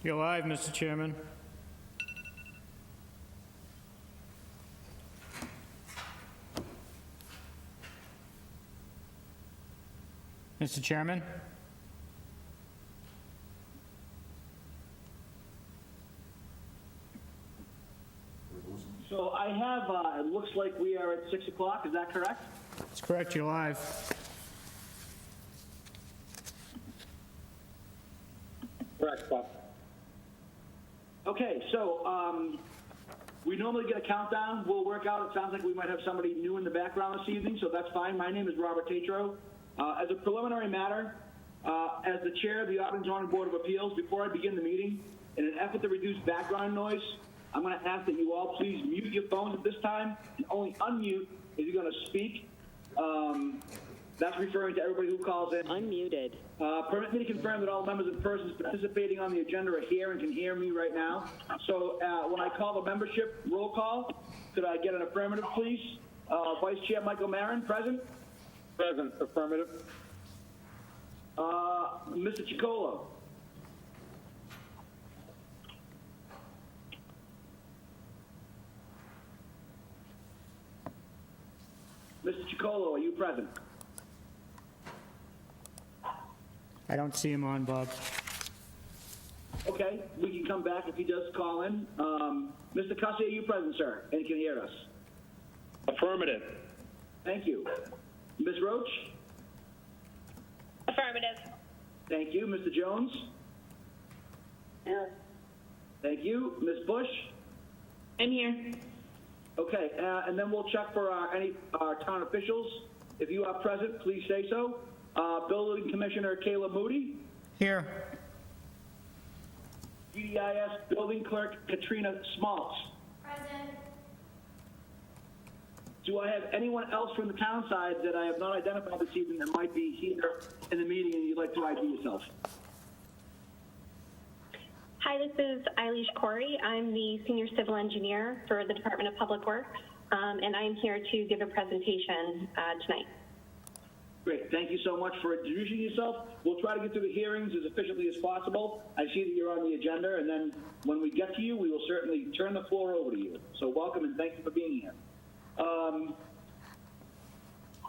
You're live, Mr. Chairman. Mr. Chairman? So I have, it looks like we are at 6 o'clock, is that correct? That's correct, you're live. Correct, Bob. Okay, so we normally get a countdown. We'll work out. It sounds like we might have somebody new in the background this evening, so that's fine. My name is Robert Tatro. As a preliminary matter, as the chair of the Auburn Zoning Board of Appeals, before I begin the meeting, in an effort to reduce background noise, I'm going to ask that you all please mute your phones at this time and only unmute if you're going to speak. That's referring to everybody who calls in. Unmuted. Permit me to confirm that all members and persons participating on the agenda are here and can hear me right now. So when I call the membership roll call, could I get an affirmative, please? Vice Chair Michael Marin, present? Present. Affirmative. Mr. Chicolo? Mr. Chicolo, are you present? I don't see him on, Bob. Okay, we can come back if he does call in. Mr. Cussy, are you present, sir, and can hear us? Affirmative. Thank you. Ms. Roach? Affirmative. Thank you. Mr. Jones? Here. Thank you. Ms. Bush? I'm here. Okay, and then we'll check for any town officials. If you are present, please say so. Building Commissioner Caleb Moody. Here. GDIS Building Clerk Katrina Smaltz. Present. Do I have anyone else from the town side that I have not identified this evening that might be here in the meeting and you'd like to ID yourself? Hi, this is Eilish Corey. I'm the Senior Civil Engineer for the Department of Public Works, and I'm here to give a presentation tonight. Great, thank you so much for introducing yourself. We'll try to get through the hearings as efficiently as possible. I see that you're on the agenda, and then when we get to you, we will certainly turn the floor over to you. So welcome and thank you for being here.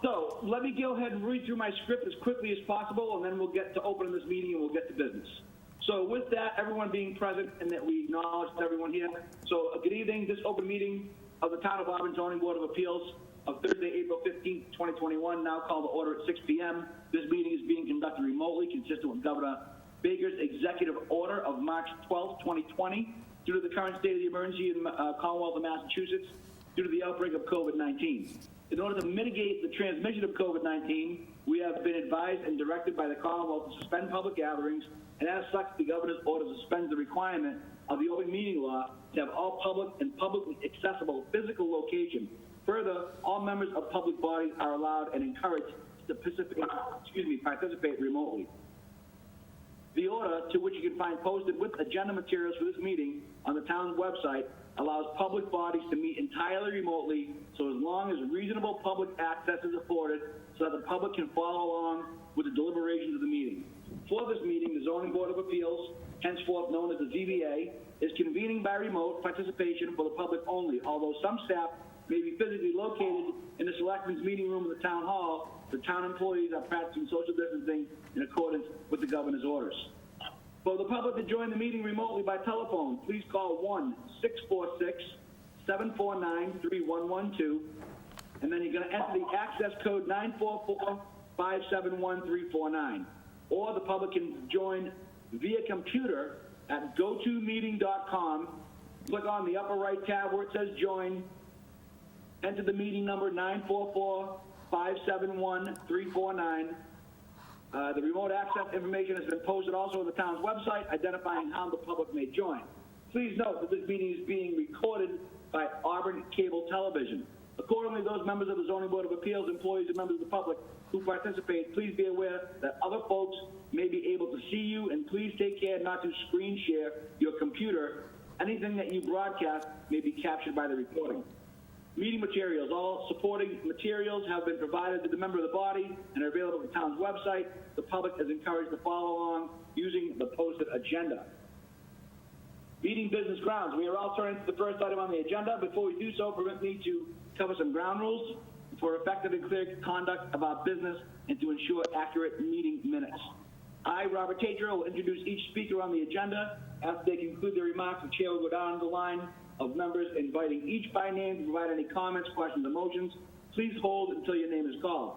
So let me go ahead and read through my script as quickly as possible, and then we'll get to opening this meeting and we'll get to business. So with that, everyone being present and that we acknowledge everyone here. So good evening, this open meeting of the Town of Auburn Zoning Board of Appeals of Thursday, April 15th, 2021, now called to order at 6 p.m. This meeting is being conducted remotely, consistent with Governor Baker's executive order of March 12th, 2020, due to the current state of the emergency in Commonwealth of Massachusetts due to the outbreak of COVID-19. In order to mitigate the transmission of COVID-19, we have been advised and directed by the Commonwealth to suspend public gatherings, and as such, the Governor's order suspends the requirement of the open meeting law to have all public and publicly accessible physical location. Further, all members of public bodies are allowed and encouraged to participate remotely. The order, to which you can find posted with agenda materials for this meeting on the town's website, allows public bodies to meet entirely remotely, so as long as reasonable public access is afforded so that the public can follow along with the deliberations of the meeting. For this meeting, the Zoning Board of Appeals, henceforth known as the ZBA, is convening by remote participation for the public only. Although some staff may be physically located in the Selectmen's meeting room of the Town Hall, the town employees are practicing social distancing in accordance with the Governor's orders. For the public to join the meeting remotely by telephone, please call 1-646-749-3112, and then you're going to enter the access code 944-571-349. Or the public can join via computer at gotomeeting.com. Click on the upper right tab where it says join. Enter the meeting number 944-571-349. The remote access information has been posted also on the town's website, identifying how the public may join. Please note that this meeting is being recorded by Auburn Cable Television. Accordingly, those members of the Zoning Board of Appeals, employees, and members of the public who participate, please be aware that other folks may be able to see you, and please take care not to screen share your computer. Anything that you broadcast may be captured by the recording. Meeting materials. All supporting materials have been provided to the member of the body and are available at the town's website. The public is encouraged to follow along using the posted agenda. Meeting business grounds. We are all turning to the first item on the agenda. Before we do so, permit me to cover some ground rules for effective and clear conduct of our business and to ensure accurate meeting minutes. I, Robert Tatro, will introduce each speaker on the agenda. After they conclude their remarks, the chair will go down the line of members, inviting each by name to provide any comments, questions, or motions. Please hold until your name is called.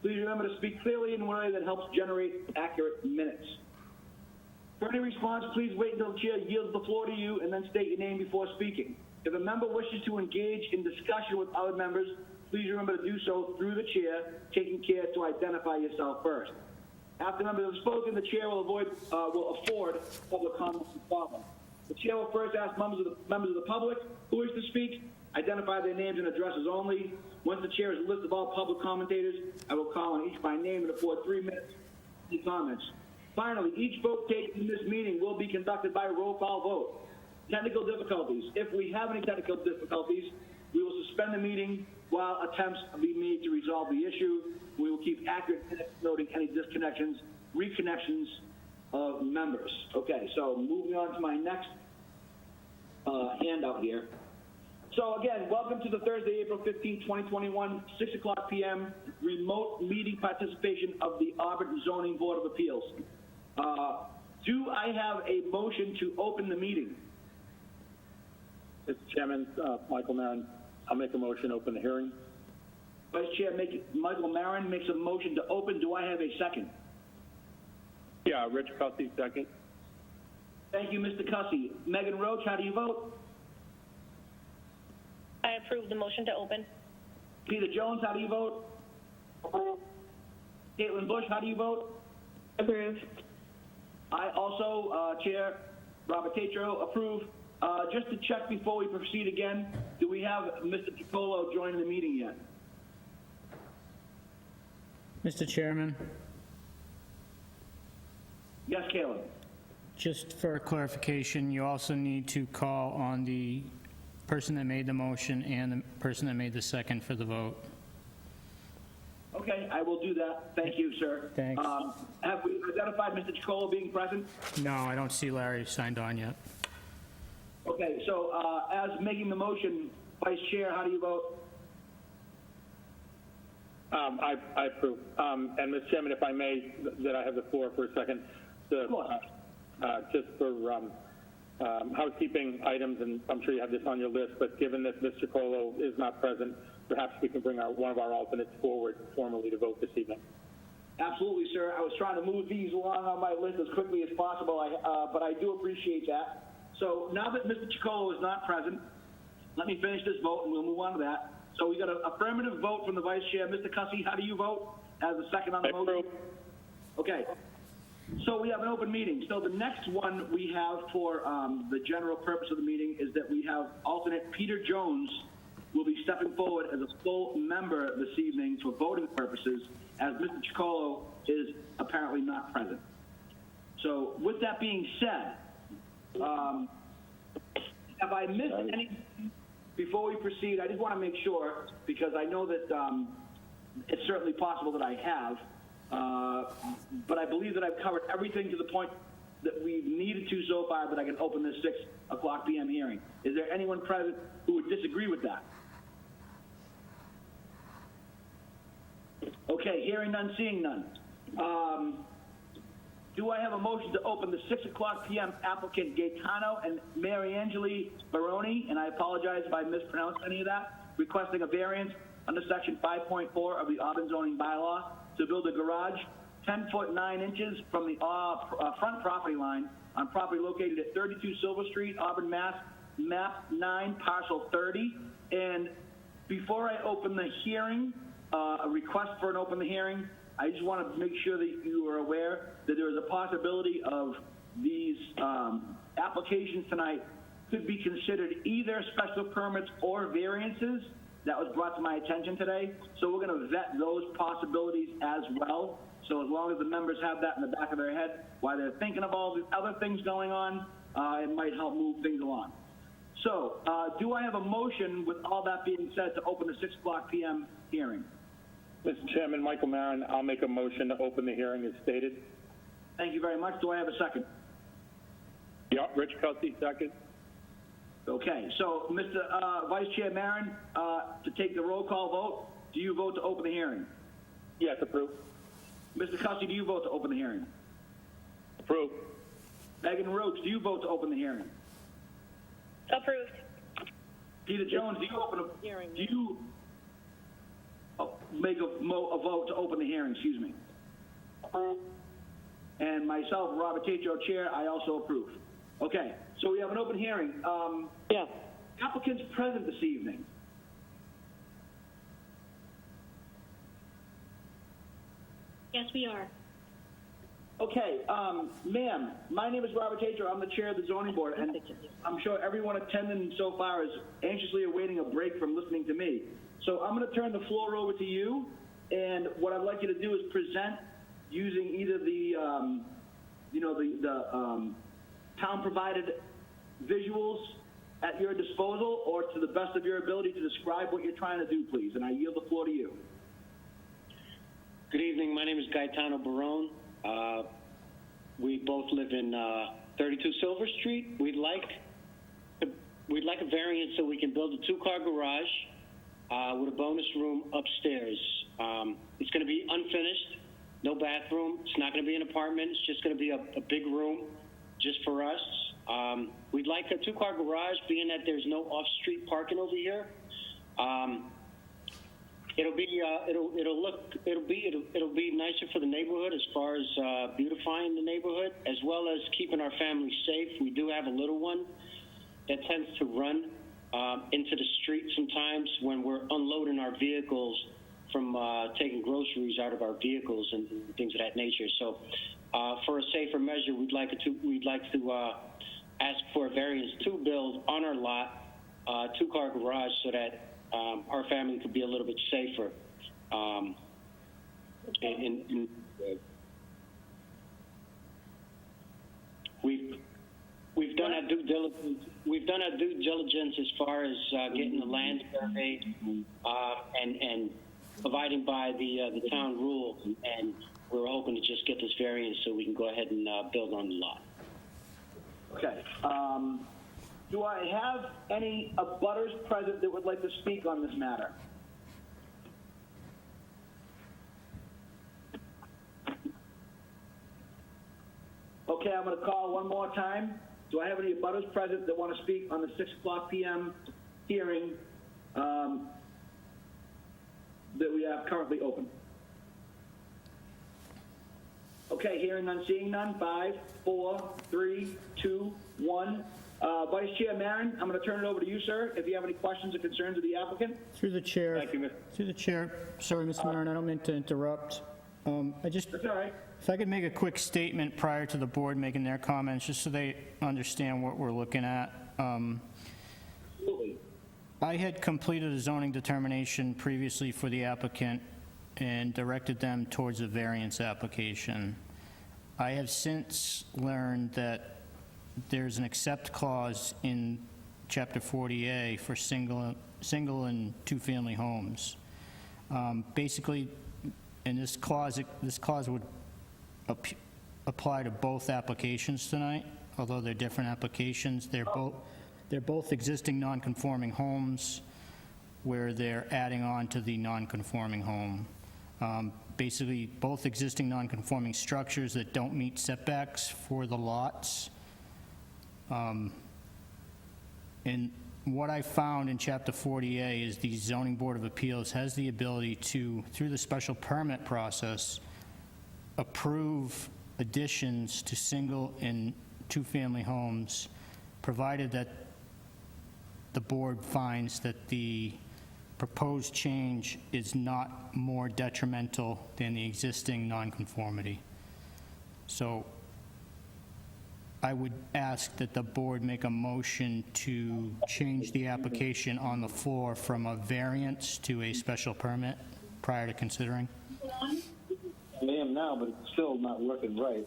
Please remember to speak clearly in a way that helps generate accurate minutes. For any response, please wait until the chair yields the floor to you and then state your name before speaking. If a member wishes to engage in discussion with other members, please remember to do so through the chair, taking care to identify yourself first. After members have spoken, the chair will afford public comments to follow. The chair will first ask members of the public who wish to speak, identify their names and addresses only. Once the chair has a list of all public commentators, I will call on each by name and afford 3 minutes to comments. Finally, each vote taken in this meeting will be conducted by roll call vote. Technical difficulties. If we have any technical difficulties, we will suspend the meeting while attempts are being made to resolve the issue. We will keep accurate minutes noting any disconnections, reconnections of members. Okay, so moving on to my next handout here. So again, welcome to the Thursday, April 15, 2021, 6 o'clock p.m. remote meeting participation of the Auburn Zoning Board of Appeals. Do I have a motion to open the meeting? Mr. Chairman, Michael Marin, I'll make a motion to open the hearing. Vice Chair Michael Marin makes a motion to open. Do I have a second? Yeah, Rich Cussy, second. Thank you, Mr. Cussy. Megan Roach, how do you vote? I approve the motion to open. Peter Jones, how do you vote? Approve. Caitlin Bush, how do you vote? Approve. I also, Chair Robert Tatro, approve. Just to check before we proceed again, do we have Mr. Piccolo joining the meeting yet? Mr. Chairman, Yes, Caleb. just for clarification, you also need to call on the person that made the motion and the person that made the second for the vote. Okay, I will do that. Thank you, sir. Thanks. Have we identified Mr. Piccolo being present? No, I don't see Larry signed on yet. Okay, so as making the motion, Vice Chair, how do you vote? I approve. And Mr. Chairman, if I may, that I have the floor for a second. Of course. Just for housekeeping items, and I'm sure you have this on your list, but given that Mr. Colo is not present, perhaps we can bring one of our alternates forward formally to vote this evening. Absolutely, sir. I was trying to move these along on my list as quickly as possible, but I do appreciate that. So now that Mr. Chicolo is not present, let me finish this vote and we'll move on to that. So we got an affirmative vote from the Vice Chair. Mr. Cussy, how do you vote as the second on the motion? Approve. Okay. So we have an open meeting. So the next one we have for the general purpose of the meeting is that we have alternate Peter Jones will be stepping forward as a full member this evening for voting purposes, as Mr. Chicolo is apparently not present. So with that being said, have I missed anything before we proceed? I just want to make sure, because I know that it's certainly possible that I have, but I believe that I've covered everything to the point that we've needed to so far that I can open this 6 o'clock p.m. hearing. Is there anyone present who would disagree with that? Okay, hearing none, seeing none. Do I have a motion to open the 6 o'clock p.m. applicant Gaetano and Mariangeli Baroni, and I apologize if I mispronounced any of that, requesting a variance under section 5.4 of the Auburn zoning bylaw to build a garage 10 foot 9 inches from the front property line on property located at 32 Silver Street, Auburn, Mass, map 9, parcel 30. And before I open the hearing, a request for an open the hearing, I just want to make sure that you are aware that there is a possibility of these applications tonight could be considered either special permits or variances. That was brought to my attention today. So we're going to vet those possibilities as well. So as long as the members have that in the back of their head while they're thinking of all the other things going on, it might help move things along. So do I have a motion with all that being said to open the 6 o'clock p.m. hearing? Mr. Chairman, Michael Marin, I'll make a motion to open the hearing as stated. Thank you very much. Do I have a second? Yeah, Rich Cussy, second. Okay, so Mr. Vice Chair Maron, to take the roll call vote, do you vote to open the hearing? Yes, approved. Mr. Cussy, do you vote to open the hearing? Approved. Megan Roach, do you vote to open the hearing? Approved. Peter Jones, do you make a vote to open the hearing, excuse me? And myself, Robert Tatro, Chair, I also approve. Okay, so we have an open hearing. Yeah. Applicant's present this evening. Yes, we are. Okay, ma'am, my name is Robert Tatro. I'm the chair of the zoning board, and I'm sure everyone attending so far is anxiously awaiting a break from listening to me. So I'm going to turn the floor over to you, and what I'd like you to do is present using either the, town-provided visuals at your disposal, or to the best of your ability to describe what you're trying to do, please. And I yield the floor to you. Good evening. My name is Gaetano Barone. We both live in 32 Silver Street. We'd like a variance so we can build a two-car garage with a bonus room upstairs. It's going to be unfinished, no bathroom. It's not going to be an apartment. It's just going to be a big room just for us. We'd like a two-car garage, being that there's no off-street parking over here. It'll be nicer for the neighborhood as far as beautifying the neighborhood, as well as keeping our family safe. We do have a little one that tends to run into the street sometimes when we're unloading our vehicles from taking groceries out of our vehicles and things of that nature. So, for a safer measure, we'd like to ask for a variance to build on our lot a two-car garage so that our family could be a little bit safer. We've done our due diligence. We've done our due diligence as far as getting the land surveyed and abiding by the town rules. And we're hoping to just get this variance so we can go ahead and build on the lot. Okay. Do I have any abutters present that would like to speak on this matter? Okay, I'm going to call one more time. Do I have any abutters present that want to speak on the 6:00 p.m. hearing that we have currently open? Okay, hearing none, seeing none. 5, 4, 3, 2, 1. Vice Chair Maron, I'm going to turn it over to you, sir, if you have any questions or concerns of the applicant. Through the chair. Thank you, Mr. Through the chair. Sorry, Mr. Maron, I don't mean to interrupt. That's all right. If I could make a quick statement prior to the board making their comments, just so they understand what we're looking at. Absolutely. I had completed a zoning determination previously for the applicant and directed them towards a variance application. I have since learned that there's an accept clause in Chapter 40A for single and two-family homes. Basically, in this clause would apply to both applications tonight, although they're different applications. They're both existing non-conforming homes where they're adding on to the non-conforming home. Basically, both existing non-conforming structures that don't meet setbacks for the lots. And what I found in Chapter 40A is the Zoning Board of Appeals has the ability to, through the special permit process, approve additions to single and two-family homes, provided that the board finds that the proposed change is not more detrimental than the existing nonconformity. So I would ask that the board make a motion to change the application on the floor from a variance to a special permit prior to considering. I am now, but it's still not working right.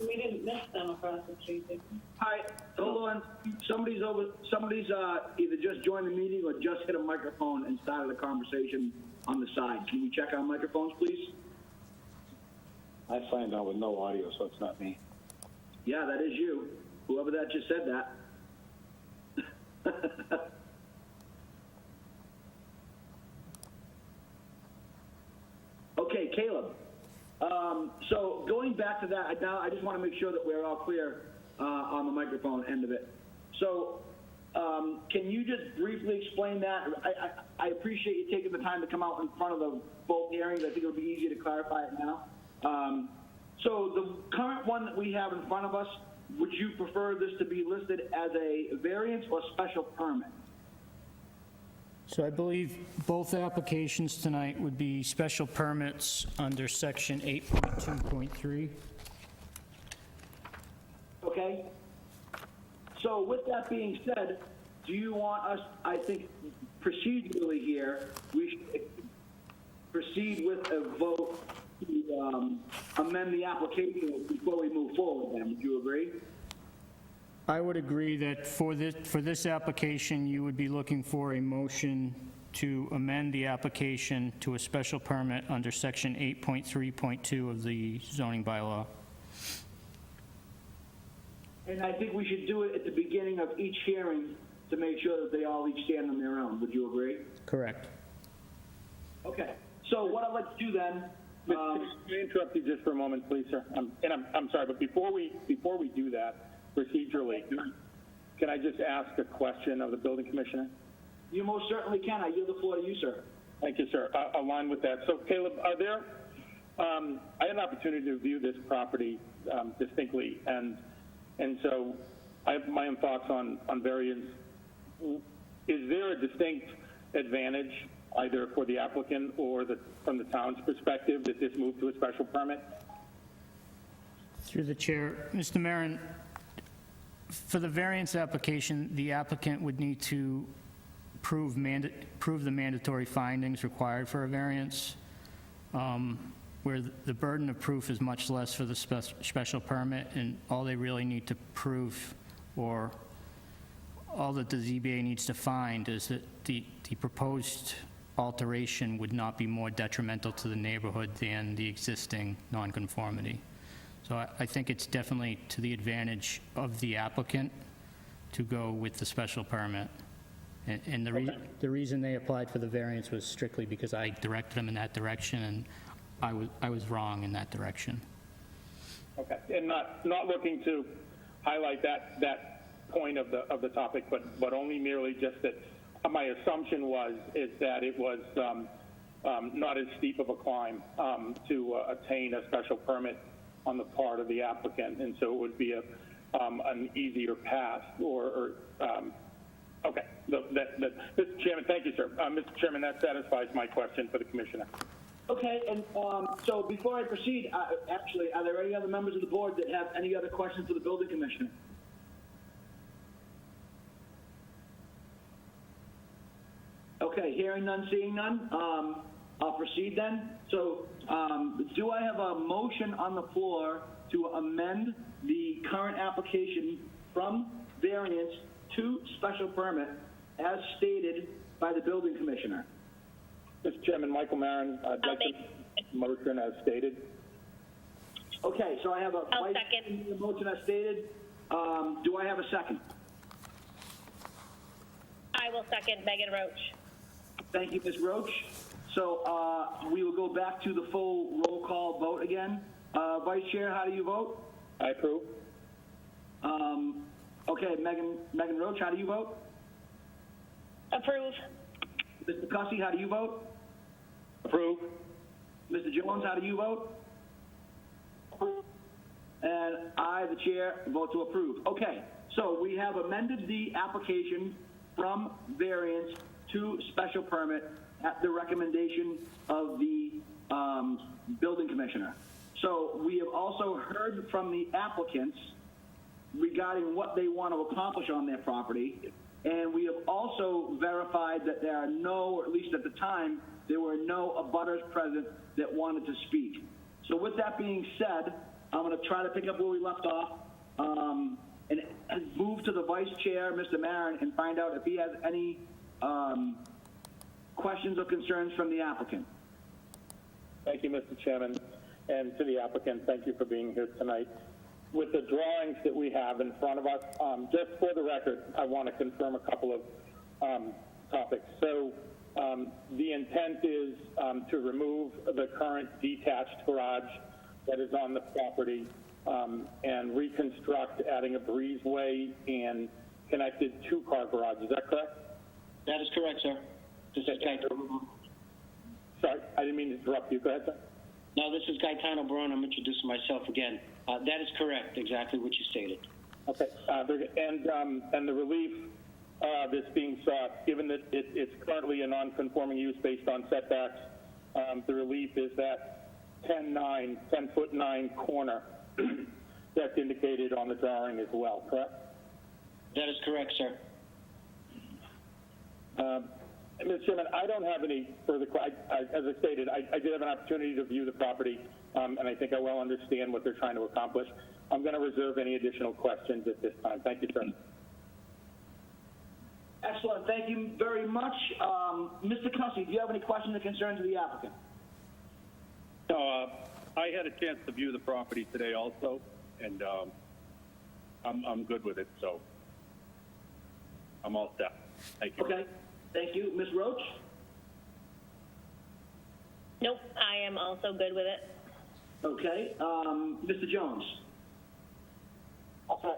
We didn't miss them across the street, did we? Hi, hold on. Somebody's either just joined the meeting or just hit a microphone and started a conversation on the side. Can you check our microphones, please? I signed on with no audio, so it's not me. Yeah, that is you. Whoever that just said that. Okay, Caleb. So going back to that, now I just want to make sure that we're all clear on the microphone end of it. So can you just briefly explain that? I appreciate you taking the time to come out in front of the both hearings. I think it would be easier to clarify it now. So the current one that we have in front of us, would you prefer this to be listed as a variance or special permit? So I believe both applications tonight would be special permits under section 8.2.3. Okay? So with that being said, do you want us, I think procedurally here, we should proceed with a vote to amend the application before we move forward then, would you agree? I would agree that for this application, you would be looking for a motion to amend the application to a special permit under section 8.3.2 of the zoning bylaw. And I think we should do it at the beginning of each hearing to make sure that they all each stand on their own. Would you agree? Correct. Okay. So what I'd like to do then, Can I interrupt you just for a moment, please, sir? I'm sorry, but before we do that, procedurally, can I just ask a question of the building commissioner? you most certainly can. I yield the floor to you, sir. Thank you, sir. Aligned with that. So, Caleb, are there, I had an opportunity to view this property distinctly, and so I have my own thoughts on variance. Is there a distinct advantage, either for the applicant or from the town's perspective, that this move to a special permit? Through the chair, Mr. Marin, for the variance application, the applicant would need to prove the mandatory findings required for a variance, where the burden of proof is much less for the special permit, and all they really need to prove, or all that the ZBA needs to find, is that the proposed alteration would not be more detrimental to the neighborhood than the existing nonconformity. So I think it's definitely to the advantage of the applicant to go with the special permit. And the reason they applied for the variance was strictly because I directed them in that direction, and I was wrong in that direction. Okay, and not looking to highlight that point of the topic, but only merely just that my assumption is that it was not as steep of a climb to attain a special permit on the part of the applicant, and so it would be an easier path. Okay, Mr. Chairman, thank you, sir. Mr. Chairman, that satisfies my question for the commissioner. Okay, and so before I proceed, actually, are there any other members of the board that have any other questions for the building commissioner? Okay, hearing none, seeing none, I'll proceed then. So do I have a motion on the floor to amend the current application from variance to special permit as stated by the building commissioner? Mr. Chairman, Michael Marin, I'd like to motion as stated. Okay, so I have a I'll second. motion as stated. Do I have a second? I will second Megan Roach. Thank you, Ms. Roach. So we will go back to the full roll call vote again. Vice Chair, how do you vote? I approve. Okay, Megan Roach, how do you vote? Approve. Mr. Cussy, how do you vote? Approve. Mr. Jones, how do you vote? Approve. And I, the chair, vote to approve. Okay, so we have amended the application from variance to special permit at the recommendation of the building commissioner. So we have also heard from the applicants regarding what they want to accomplish on their property, and we have also verified that there are no, or at least at the time, there were no abutters present that wanted to speak. So with that being said, I'm going to try to pick up where we left off and move to the vice chair, Mr. Marin, and find out if he has any questions or concerns from the applicant. Thank you, Mr. Chairman. And to the applicant, thank you for being here tonight. with the drawings that we have in front of us, just for the record, I want to confirm a couple of topics. So the intent is to remove the current detached garage that is on the property and reconstruct, adding a breezeway and connected two-car garage. Is that correct? That is correct, sir. This is Gaetano. Sorry, I didn't mean to interrupt you. Go ahead, sir. No, this is Gaetano Brown. I'm introducing myself again. That is correct, exactly what you stated. Okay, very good. And the relief that's being sought, given that it's currently a non-conforming use based on setbacks, the relief is that 10-foot-9 corner that's indicated on the drawing as well, correct? That is correct, sir. Mr. Chairman, I don't have any further questions. As I stated, I did have an opportunity to view the property, and I think I well understand what they're trying to accomplish. I'm going to reserve any additional questions at this time. Thank you, sir. Excellent. Thank you very much. Mr. Cussy, do you have any questions or concerns of the applicant? No, I had a chance to view the property today also, and I'm good with it, so I'm all set. Thank you. Okay. Thank you. Ms. Roach? Nope, I am also good with it. Okay. Mr. Jones? Okay.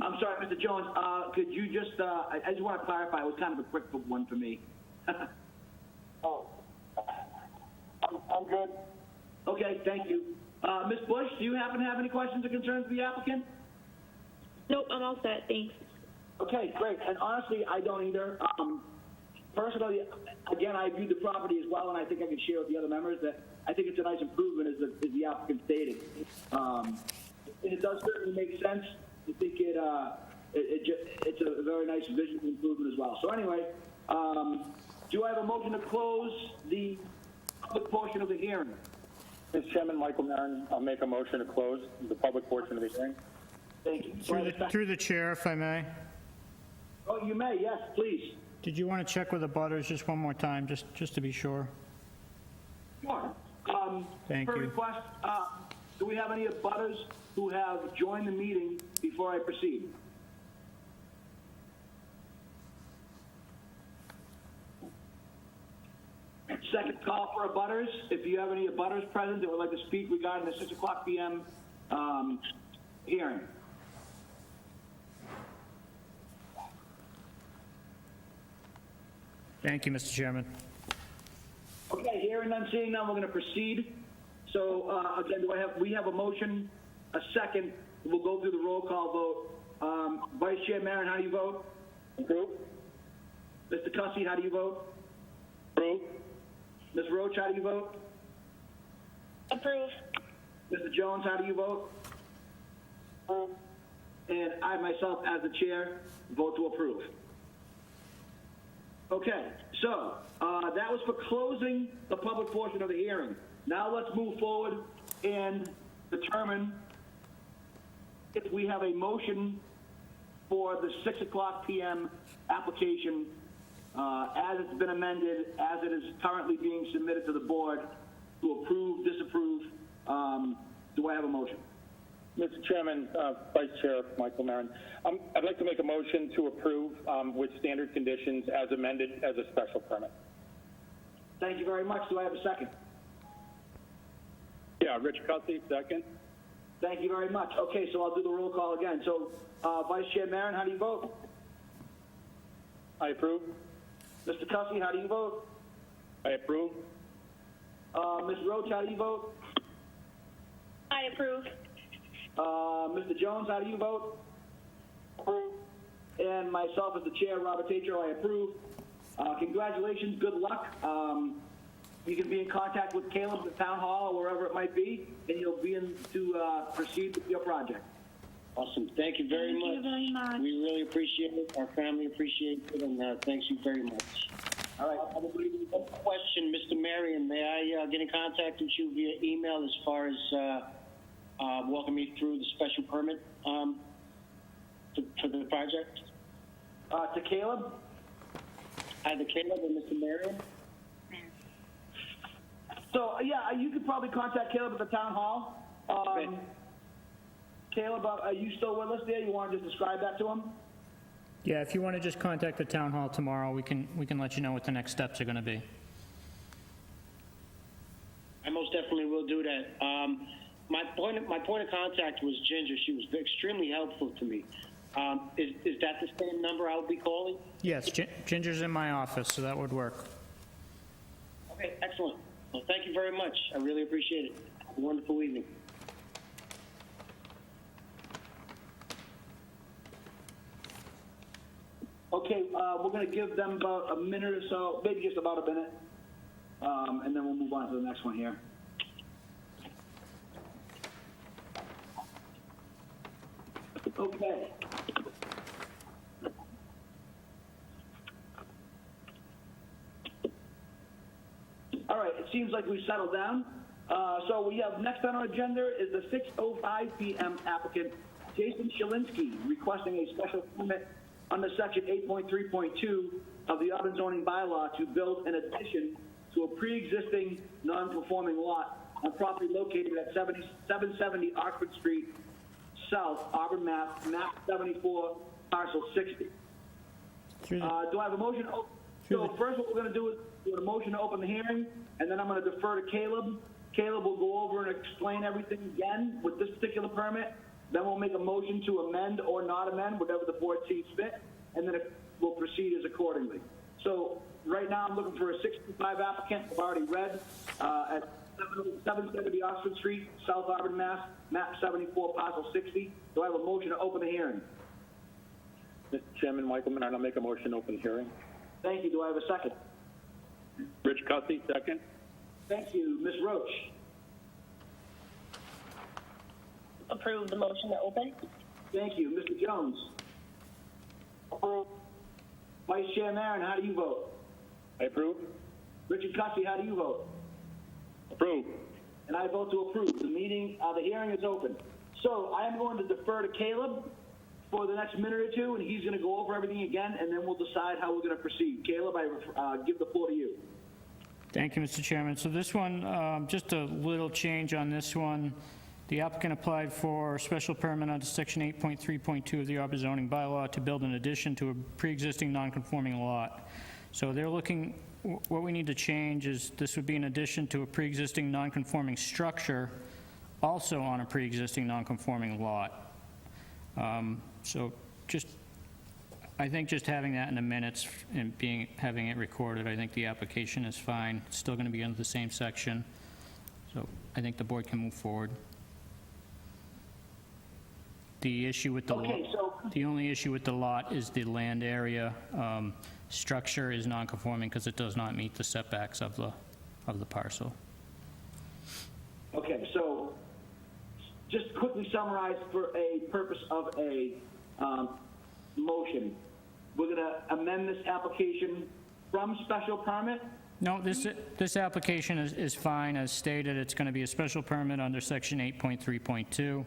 I'm sorry, Mr. Jones, could you just, I just want to clarify, it was kind of a quick one for me. Oh, I'm good. Okay, thank you. Ms. Bush, do you happen to have any questions or concerns of the applicant? Nope, I'm all set, thanks. Okay, great. And honestly, I don't either. Personally, again, I viewed the property as well, and I think I can share with the other members that I think it's a nice improvement, as the applicant stated. And it does certainly make sense. I think it's a very nice visual improvement as well. So anyway, do I have a motion to close the public portion of the hearing? Mr. Chairman, Michael Marin, I'll make a motion to close the public portion of the hearing. Thank you. Do I have a second? Through the chair, if I may. Oh, you may, yes, please. Did you want to check with the butters just one more time, just to be sure? Sure. Thank Per you. request, do we have any abutters who have joined the meeting before I proceed? Second call for abutters. If you have any abutters present that would like to speak regarding the 6 o'clock p.m. Hearing. Thank you, Mr. Chairman. Okay, hearing none, seeing none, we're going to proceed. So again, we have a motion, a second. We'll go through the roll call vote. Vice Chair Marin, how do you vote? Approve. Mr. Cussy, how do you vote? Approve. Ms. Roach, how do you vote? Approve. Mr. Jones, how do you vote? Approve. And I myself, as the chair, vote to approve. Okay, so that was for closing the public portion of the hearing. Now let's move forward and determine if we have a motion for the 6 o'clock p.m. application as it's been amended, as it is currently being submitted to the board to approve, disapprove. Do I have a motion? Mr. Chairman, Vice Chair Michael Marin, I'd like to make a motion to approve with standard conditions as amended as a special permit. Thank you very much. Do I have a second? Yeah, Rich Cussy, second. Thank you very much. Okay, so I'll do the roll call again. So, Vice Chair Marin, how do you vote? I approve. Mr. Cussy, how do you vote? I approve. Ms. Roach, how do you vote? I approve. Mr. Jones, how do you vote? Approve. And myself as the chair, Robert Tatro, I approve. Congratulations, good luck. You can be in contact with Caleb at the town hall or wherever it might be, and you'll be in to proceed with your project. Awesome. Thank you very much. Thank you very much. We really appreciate it. Our family appreciates it, and thanks you very much. All right. One question, Mr. Marion. May I get in contact with you via email as far as walking me through the special permit for the project? To Caleb? Either Caleb or Mr. Marion? So, yeah, you could probably contact Caleb at the town hall. Caleb, are you still with us there? You want to just describe that to him? Yeah, if you want to just contact the town hall tomorrow, we can let you know what the next steps are going to be. I most definitely will do that. My point of contact was Ginger. She was extremely helpful to me. Is that the same number I'll be calling? Yes, Ginger's in my office, so that would work. Okay, excellent. Well, thank you very much. I really appreciate it. Have a wonderful evening. Okay, we're going to give them about a minute or so, maybe just about a minute, and then we'll move on to the next one here. Okay. All right, it seems like we settled down. So we have next on our agenda is the 6:05 p.m. applicant Jason Shalinsky requesting a special permit under section 8.3.2 of the Auburn zoning bylaw to build an addition to a pre-existing non-conforming lot on property located at 770 Oxford Street South, Auburn, map 74, parcel 60. Do I have a motion? So first what we're going to do is do a motion to open the hearing, and then I'm going to defer to Caleb. Caleb will go over and explain everything again with this particular permit. Then we'll make a motion to amend or not amend, whatever the board sees fit, and then we'll proceed as accordingly. So right now I'm looking for a 65 applicant. I've already read at 770 Oxford Street, South Auburn, Mass, map 74, parcel 60. Do I have a motion to open the hearing? Mr. Chairman, Michael Menard, I'll make a motion to open the hearing. Thank you. Do I have a second? Rich Cussy, second. Thank you. Ms. Roach? Approve the motion to open. Thank you. Mr. Jones? Approve. Vice Chair Maron, how do you vote? I approve. Richard Cussy, how do you vote? Approve. And I vote to approve. The hearing is open. So I am going to defer to Caleb for the next minute or two, and he's going to go over everything again, and then we'll decide how we're going to proceed. Caleb, I give the floor to you. Thank you, Mr. Chairman. So this one, just a little change on this one. The applicant applied for a special permit under section 8.3.2 of the Auburn zoning bylaw to build an addition to a pre-existing non-conforming lot. So they're looking, what we need to change is this would be an addition to a pre-existing non-conforming structure, also on a pre-existing non-conforming lot. So I think just having that in the minutes and having it recorded, I think the application is fine. It's still going to be under the same section. So I think the board can move forward. The issue with the the only issue with the lot is the land area. Structure is non-conforming because it does not meet the setbacks of the parcel. Okay, so just quickly summarize for a purpose of a motion. We're going to amend this application from special permit? No, this application is fine. As stated, it's going to be a special permit under section 8.3.2.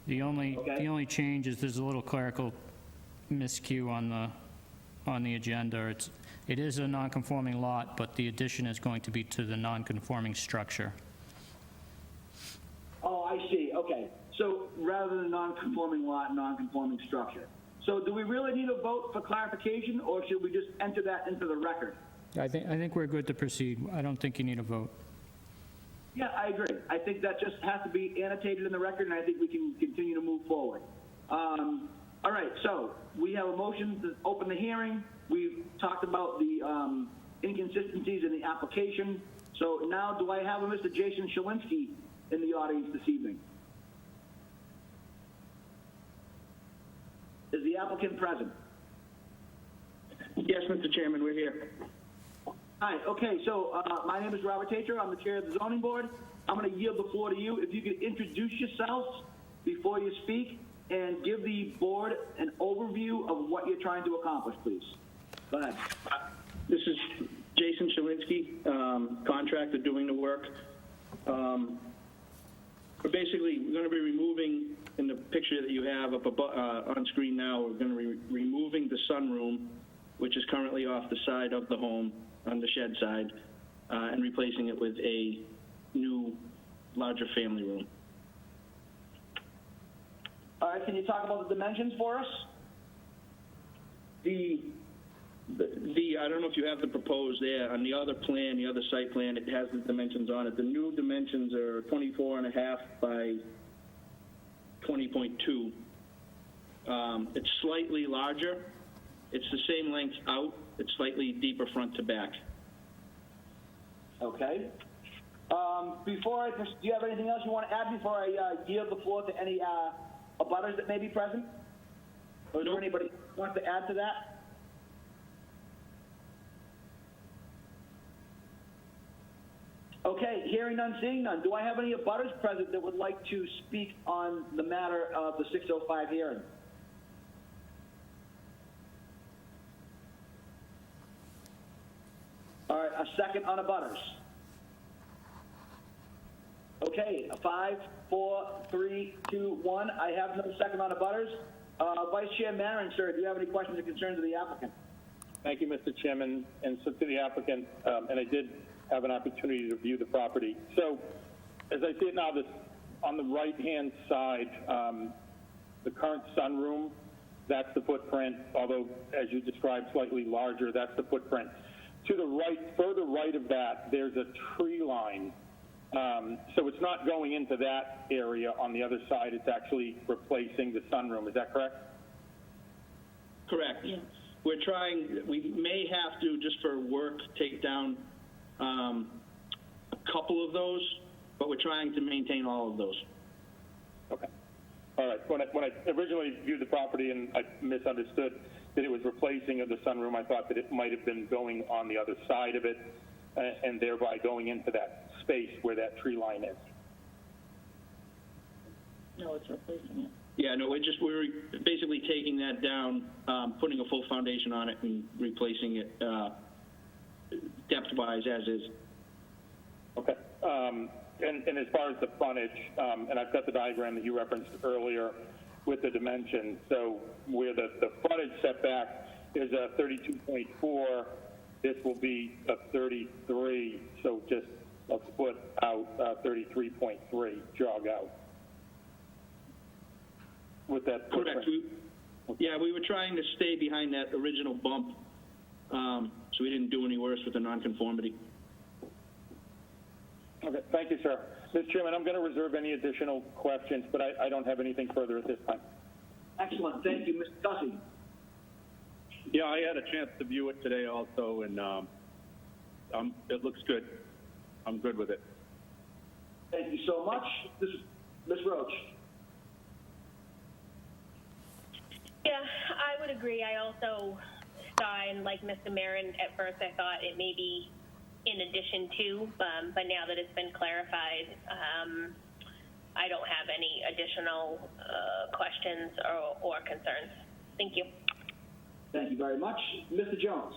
The only change is there's a little clerical miscue on the agenda. It is a non-conforming lot, but the addition is going to be to the non-conforming structure. Oh, I see. Okay. So rather than non-conforming lot, non-conforming structure. So do we really need a vote for clarification, or should we just enter that into the record? I think we're good to proceed. I don't think you need a vote. Yeah, I agree. I think that just has to be annotated in the record, and I think we can continue to move forward. All right, so we have a motion to open the hearing. We've talked about the inconsistencies in the application. So now do I have a Mr. Jason Shalinsky in the audience this evening? Is the applicant present? Yes, Mr. Chairman, we're here. Hi, okay, so my name is Robert Tatro. I'm the chair of the zoning board. I'm going to yield the floor to you. If you could introduce yourselves before you speak and give the board an overview of what you're trying to accomplish, please. Go ahead. This is Jason Shalinsky, contractor doing the work. We're basically going to be removing, in the picture that you have up on screen now, we're going to be removing the sunroom, which is currently off the side of the home, on the shed side, and replacing it with a new, larger family room. All right, can you talk about the dimensions for us? The I don't know if you have the proposed there. On the other plan, the other site plan, it has the dimensions on it. The new dimensions are 24.5 by 20.2. It's slightly larger. It's the same length out. It's slightly deeper front to back. Okay. Before do you have anything else you want to add before I yield the floor to any abutters that may be present? Or is there anybody who wants to add to that? Okay, hearing none, seeing none. Do I have any abutters present that would like to speak on the matter of the 605 hearing? All right, a second on abutters. Okay, 5, 4, 3, 2, 1. I have no second on abutters. Vice Chair Maron, sir, do you have any questions or concerns of the applicant? Thank you, Mr. Chairman, and so to the applicant, and I did have an opportunity to view the property. So, as I see it now, this on the right-hand side, the current sunroom, that's the footprint, although, as you described, slightly larger, that's the footprint. To the right, further right of that, there's a tree line. So it's not going into that area on the other side, it's actually replacing the sunroom, is that correct? Correct. Yes. We may have to, just for work, take down a couple of those, but we're trying to maintain all of those. Okay. All right. When I originally viewed the property and I misunderstood that it was replacing of the sunroom, I thought that it might have been going on the other side of it and thereby going into that space where that tree line is. No, it's replacing it. Yeah, no, we're basically taking that down, putting a full foundation on it and replacing it depth-wise as is. Okay. And as far as the frontage, and I've got the diagram that you referenced earlier with the dimensions. So where the frontage setback is a 32.4, this will be a 33, so just a foot out, 33.3, jog out. With that footprint. Correct. Yeah, we were trying to stay behind that original bump, so we didn't do any worse with the nonconformity. Okay, thank you, sir. Mr. Chairman, I'm going to reserve any additional questions, but I don't have anything further at this time. Excellent, thank you. Mr. Gussie. Yeah, I had a chance to view it today also, and it looks good. I'm good with it. Thank you so much. Ms. Roach. Yeah, I would agree. I also saw, and like Mr. Maron, at first I thought it may be in addition to, but now that it's been clarified, I don't have any additional questions or concerns. Thank you. Thank you very much. Mr. Jones.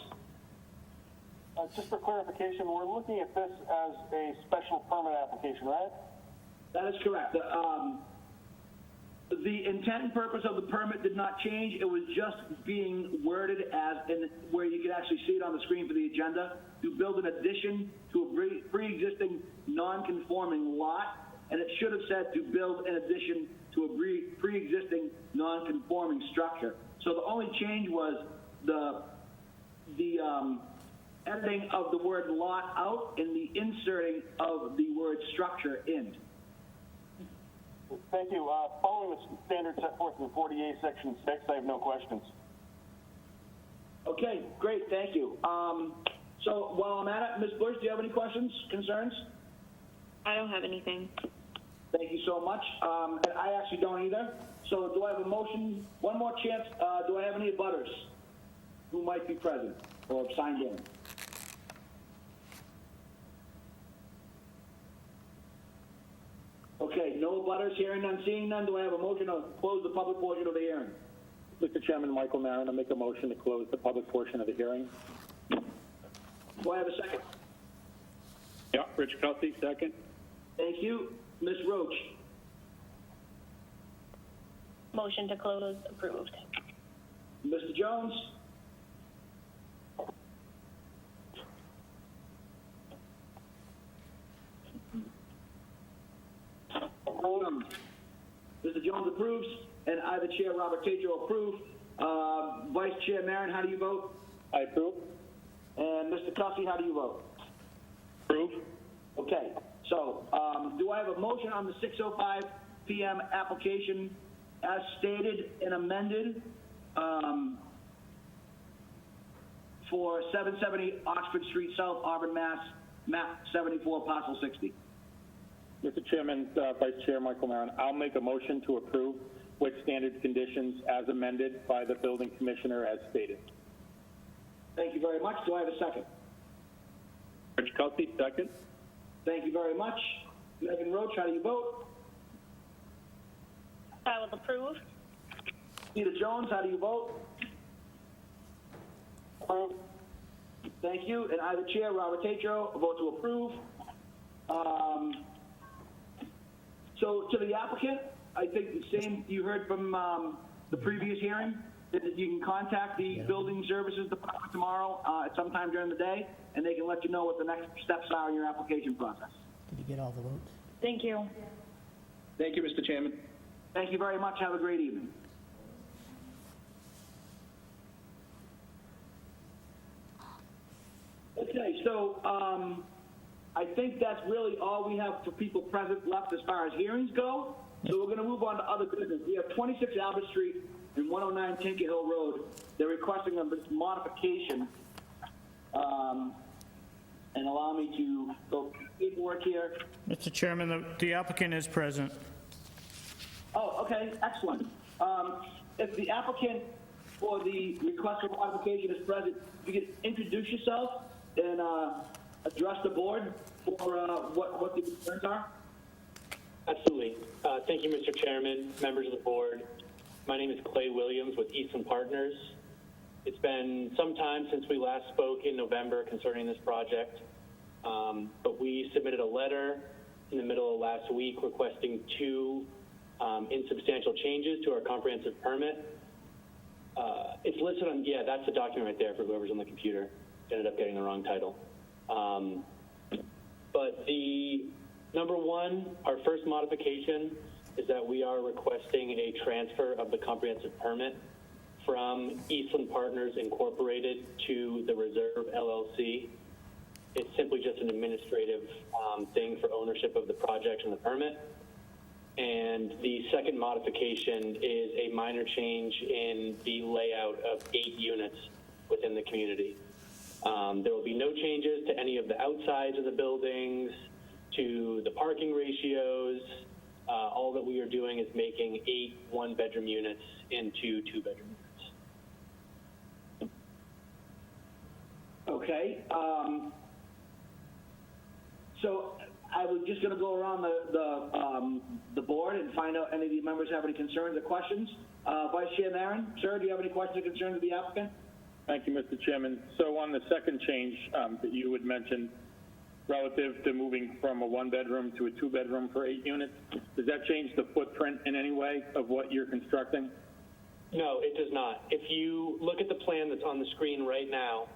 Just for clarification, we're looking at this as a special permit application, right? That is correct. The intent and purpose of the permit did not change. It was just being worded as in where you can actually see it on the screen for the agenda, to build an addition to a pre-existing non-conforming lot, and it should have said to build an addition to a pre-existing non-conforming structure. So the only change was the editing of the word lot out and the inserting of the word structure in. Thank you. Following the standards set forth in 48 Section 6, I have no questions. Okay, great, thank you. So while I'm at it, Ms. Bush, do you have any questions, concerns? I don't have anything. Thank you so much. And I actually don't either. So do I have a motion? One more chance. Do I have any abutters who might be present or have signed in? Okay, no abutters, hearing none, seeing none. Do I have a motion to close the public portion of the hearing? Mr. Chairman, Michael Maron, I make a motion to close the public portion of the hearing. Do I have a second? Yeah, Rich Cussy, second. Thank you. Ms. Roach. Motion to close approved. Mr. Jones. Mr. Jones approves. and I, the chair, Robert Tatro, approve. Vice Chair Maron, how do you vote? I approve. And Mr. Cussy, how do you vote? Approve. Okay, so do I have a motion on the 6:05 p.m. application as stated and amended for 770 Oxford Street South, Auburn, Mass., map 74, parcel 60? Mr. Chairman, Vice Chair Michael Maron, I'll make a motion to approve with standard conditions as amended by the building commissioner as stated. Thank you very much. Do I have a second? Rich Cussy, second. Thank you very much. Megan Roach, how do you vote? I will approve. Peter Jones, how do you vote? Approve. Thank you. And I, the chair, Robert Tatro, vote to approve. So to the applicant, I think the same you heard from the previous hearing, that you can contact the building services department tomorrow at some time during the day, and they can let you know what the next steps are in your application process. Did you get all the votes? Thank you. Thank you, Mr. Chairman. Thank you very much. Have a great evening. Okay, so I think that's really all we have for people present left as far as hearings go. So we're going to move on to other business. We have 26 Albus Street and 109 Tinker Hill Road. They're requesting a modification. And allow me to go paperwork here. Mr. Chairman, the applicant is present. Oh, okay, excellent. If the applicant for the request for modification is present, you can introduce yourself and address the board for what the concerns are. Absolutely. Thank you, Mr. Chairman, members of the board. My name is Clay Williams with Eastland Partners. It's been some time since we last spoke in November concerning this project, but we submitted a letter in the middle of last week requesting two insubstantial changes to our comprehensive permit. It's listed on, yeah, that's the document right there for whoever's on the computer. Ended up getting the wrong title. But the number one, our first modification is that we are requesting a transfer of the comprehensive permit from Eastland Partners Incorporated to the Reserve LLC. It's simply just an administrative thing for ownership of the project and the permit. And the second modification is a minor change in the layout of 8 units within the community. There will be no changes to any of the outsides of the buildings, to the parking ratios. All that we are doing is making 8 one-bedroom units into 2-bedroom units. Okay. So I was just going to go around the board and find out any of the members have any concerns or questions. Vice Chair Maron, sir, do you have any questions or concerns of the applicant? Thank you, Mr. Chairman. So on the second change that you had mentioned, relative to moving from a 1-bedroom to a 2-bedroom for 8 units, does that change the footprint in any way of what you're constructing? No, it does not. If you look at the plan that's on the screen right now,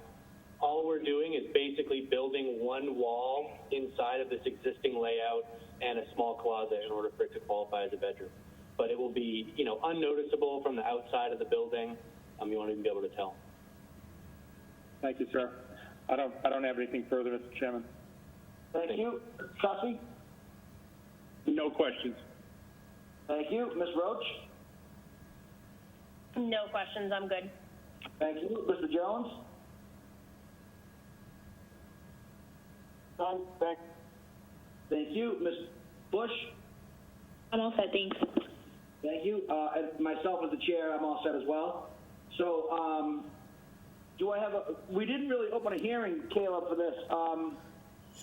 all we're doing is basically building one wall inside of this existing layout and a small closet in order for it to qualify as a bedroom. But it will be, unnoticeable from the outside of the building. You won't even be able to tell. Thank you, sir. I don't have anything further, Mr. Chairman. Thank you. Cussy? No questions. Thank you. Ms. Roach? No questions. I'm good. Thank you. Mr. Jones? Done. Thanks. Thank you. Ms. Bush? I'm all set, thanks. Thank you. And myself as the chair, I'm all set as well. So, we didn't really open a hearing, Caleb, for this.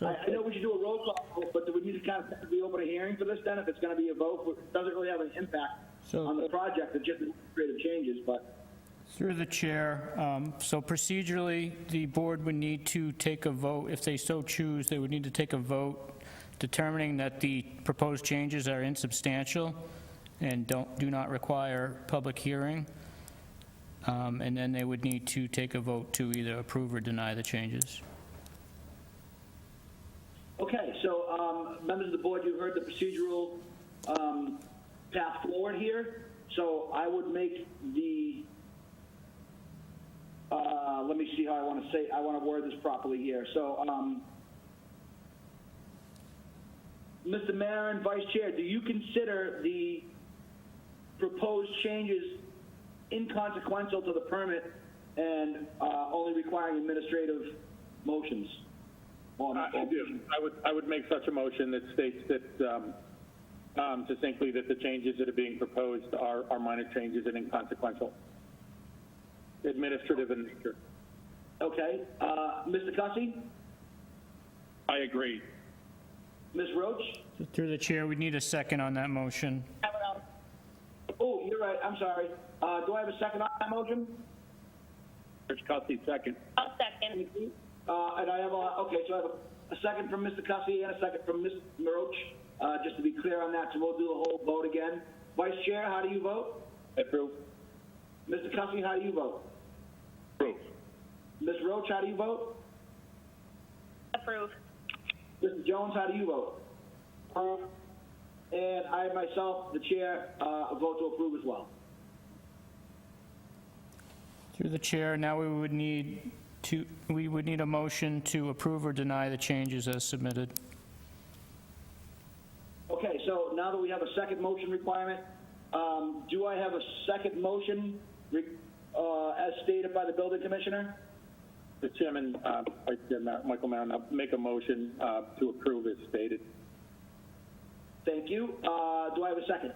I know we should do a roll call, but do we need to kind of technically open a hearing for this then? If it's going to be a vote, it doesn't really have an impact on the project, it's just administrative changes, but. Through the chair, so procedurally, the board would need to take a vote. If they so choose, they would need to take a vote determining that the proposed changes are insubstantial and do not require public hearing. And then they would need to take a vote to either approve or deny the changes. Okay, so members of the board, you heard the procedural path forward here. So I would make the, let me see how I want to word this properly here. So, Mr. Mayor, Vice Chair, do you consider the proposed changes inconsequential to the permit and only requiring administrative motions? I do. I would make such a motion that states that succinctly that the changes that are being proposed are minor changes and inconsequential, administrative in nature. Okay. Mr. Cussy? I agree. Ms. Roach? Through the chair, we need a second on that motion. Oh, you're right. I'm sorry. Do I have a second on that motion? Rich Cussy, second. I'll second. And I have okay, so I have a second from Mr. Cussy and a second from Ms. Roach, just to be clear on that, so we'll do the whole vote again. Vice Chair, how do you vote? Approve. Mr. Cussy, how do you vote? Approve. Ms. Roach, how do you vote? Approve. Mr. Jones, how do you vote? Approve. And I myself, the chair, vote to approve as well. Through the chair, now we would need a motion to approve or deny the changes as submitted. Okay, so now that we have a second motion requirement, do I have a second motion as stated by the building commissioner? Mr. Chairman, Vice Chair Michael Maron, I'll make a motion to approve as stated. Thank you. Do I have a second?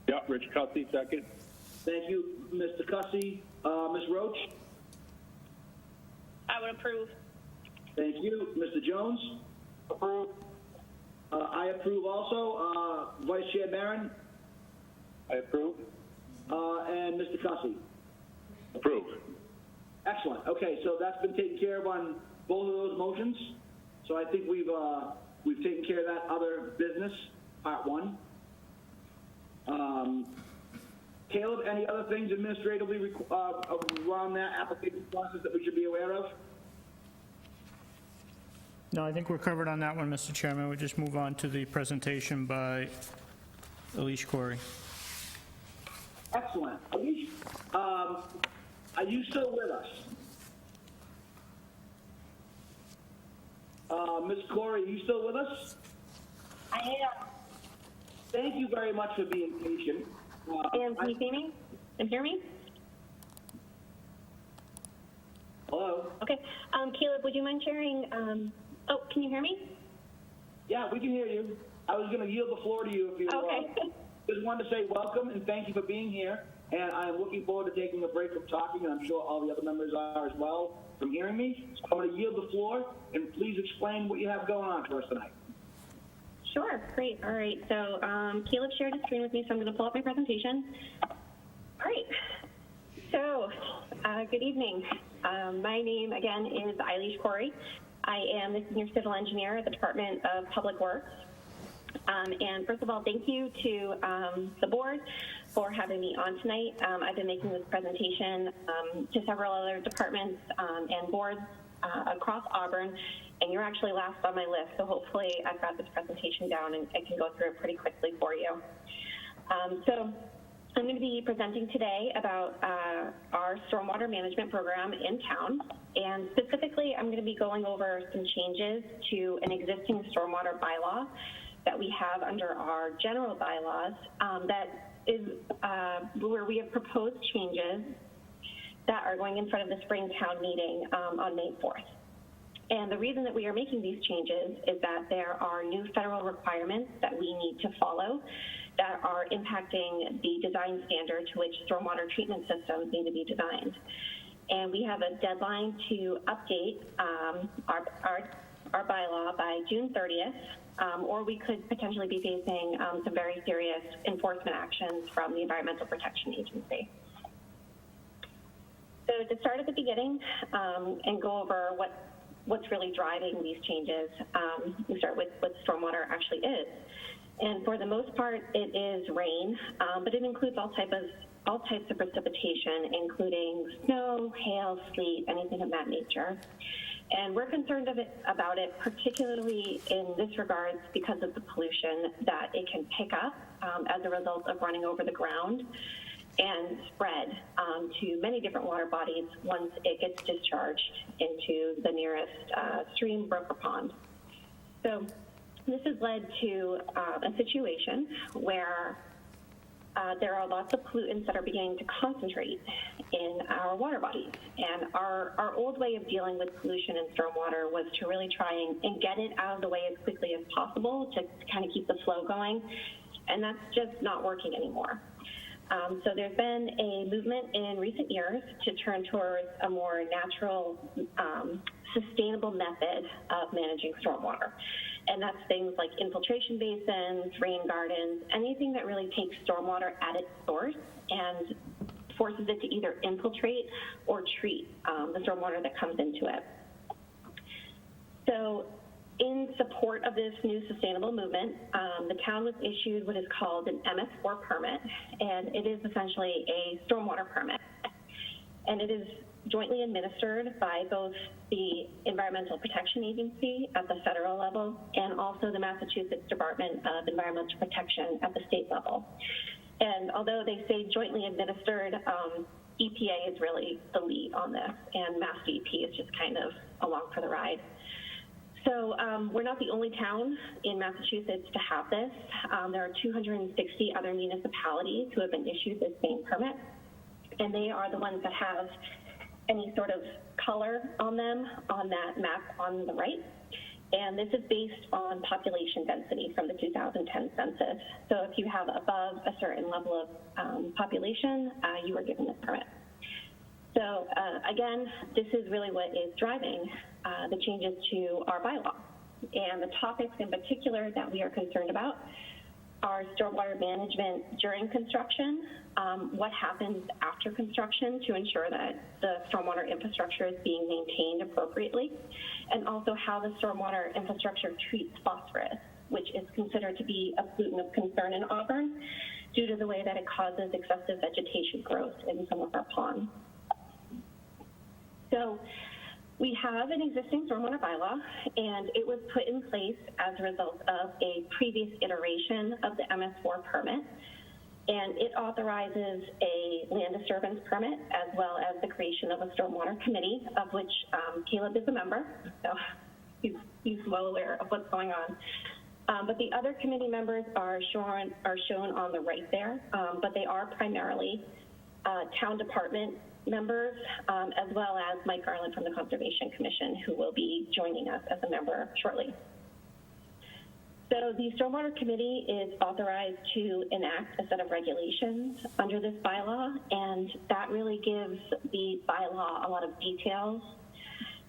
Yeah, Rich Cussy, second. Thank you, Mr. Cussy. Ms. Roach? I would approve. Thank you. Mr. Jones? Approve. I approve also. Vice Chair Barron? I approve. And Mr. Cussy? Approve. Excellent. Okay, so that's been taken care of on both of those motions. So I think we've taken care of that other business, part one. Caleb, any other things administratively around that application process that we should be aware of? No, I think we're covered on that one, Mr. Chairman. We'll just move on to the presentation by Alish Corey. Excellent. Alish, are you still with us? Ms. Corey, are you still with us? I am. Thank you very much for being patient. And can you see me and hear me? Hello? Okay. Caleb, would you mind sharing? Oh, can you hear me? Yeah, we can hear you. I was going to yield the floor to you if you Okay. just wanted to say welcome and thank you for being here. And I'm looking forward to taking a break from talking, and I'm sure all the other members are as well from hearing me. I'm going to yield the floor, and please explain what you have going on for us tonight. Sure, great. All right, so Caleb shared his screen with me, so I'm going to pull up my presentation. All right, so good evening. My name, again, is Alish Corey. I am the Senior Civil Engineer at the Department of Public Works. And first of all, thank you to the board for having me on tonight. I've been making this presentation to several other departments and boards across Auburn, and you're actually last on my list, so hopefully I've got this presentation down and I can go through it pretty quickly for you. So I'm going to be presenting today about our stormwater management program in town, and specifically I'm going to be going over some changes to an existing stormwater bylaw that we have under our general bylaws that is where we have proposed changes that are going in front of the spring town meeting on May 4th. And the reason that we are making these changes is that there are new federal requirements that we need to follow that are impacting the design standard to which stormwater treatment systems need to be designed. And we have a deadline to update our bylaw by June 30th, or we could potentially be facing some very serious enforcement actions from the Environmental Protection Agency. So to start at the beginning and go over what's really driving these changes, we start with what stormwater actually is. And for the most part, it is rain, but it includes all types of precipitation, including snow, hail, sleet, anything of that nature. And we're concerned about it, particularly in this regards because of the pollution that it can pick up as a result of running over the ground and spread to many different water bodies once it gets discharged into the nearest stream, brook, or pond. So this has led to a situation where there are lots of pollutants that are beginning to concentrate in our water bodies. And our old way of dealing with pollution in stormwater was to really try and get it out of the way as quickly as possible to kind of keep the flow going. And that's just not working anymore. So there's been a movement in recent years to turn towards a more natural, sustainable method of managing stormwater. And that's things like infiltration basins, rain gardens, anything that really takes stormwater at its source and forces it to either infiltrate or treat the stormwater that comes into it. So in support of this new sustainable movement, the town was issued what is called an MS4 permit, and it is essentially a stormwater permit. And it is jointly administered by both the Environmental Protection Agency at the federal level and also the Massachusetts Department of Environmental Protection at the state level. And although they say jointly administered, EPA is really the lead on this, and Mass DEP is just kind of along for the ride. So we're not the only town in Massachusetts to have this. There are 260 other municipalities who have been issued this same permit, and they are the ones that have any sort of color on them on that map on the right. And this is based on population density from the 2010 census. So if you have above a certain level of population, you are given this permit. So again, this is really what is driving the changes to our bylaw. And the topics in particular that we are concerned about are stormwater management during construction, what happens after construction to ensure that the stormwater infrastructure is being maintained appropriately, and also how the stormwater infrastructure treats phosphorus, which is considered to be a pollutant of concern in Auburn due to the way that it causes excessive vegetation growth in some of our ponds. So we have an existing stormwater bylaw, and it was put in place as a result of a previous iteration of the MS4 permit. And it authorizes a land disturbance permit as well as the creation of a stormwater committee, of which Caleb is a member, so he's well aware of what's going on. But the other committee members are shown on the right there, but they are primarily town department members, as well as Mike Garland from the Conservation Commission, who will be joining us as a member shortly. So the Stormwater Committee is authorized to enact a set of regulations under this bylaw, and that really gives the bylaw a lot of details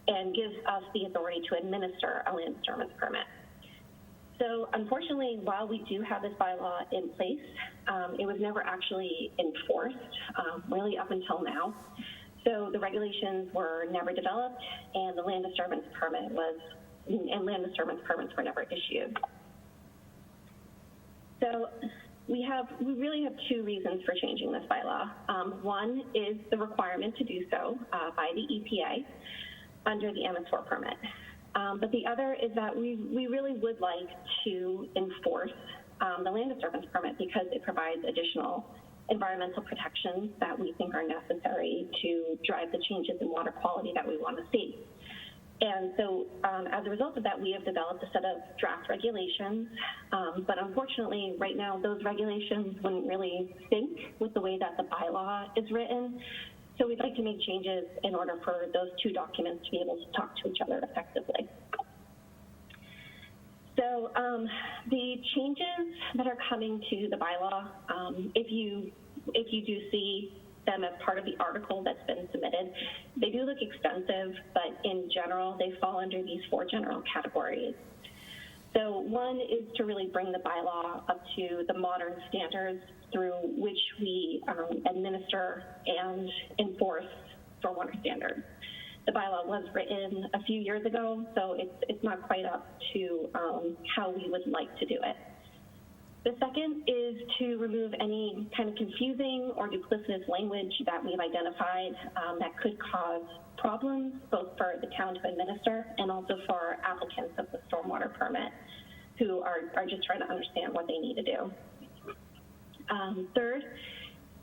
and gives us the authority to administer a land disturbance permit. So unfortunately, while we do have this bylaw in place, it was never actually enforced, really up until now. So the regulations were never developed, and the land disturbance permits were never issued. So we really have two reasons for changing this bylaw. One is the requirement to do so by the EPA under the MS4 permit. But the other is that we really would like to enforce the land disturbance permit because it provides additional environmental protections that we think are necessary to drive the changes in water quality that we want to see. And so as a result of that, we have developed a set of draft regulations, but unfortunately right now those regulations wouldn't really sync with the way that the bylaw is written. So we'd like to make changes in order for those two documents to be able to talk to each other effectively. So the changes that are coming to the bylaw, if you do see them as part of the article that's been submitted, they do look extensive, but in general, they fall under these four general categories. So one is to really bring the bylaw up to the modern standards through which we administer and enforce stormwater standards. The bylaw was written a few years ago, so it's not quite up to how we would like to do it. The second is to remove any kind of confusing or duplicitous language that we've identified that could cause problems, both for the town to administer and also for applicants of the stormwater permit who are just trying to understand what they need to do. Third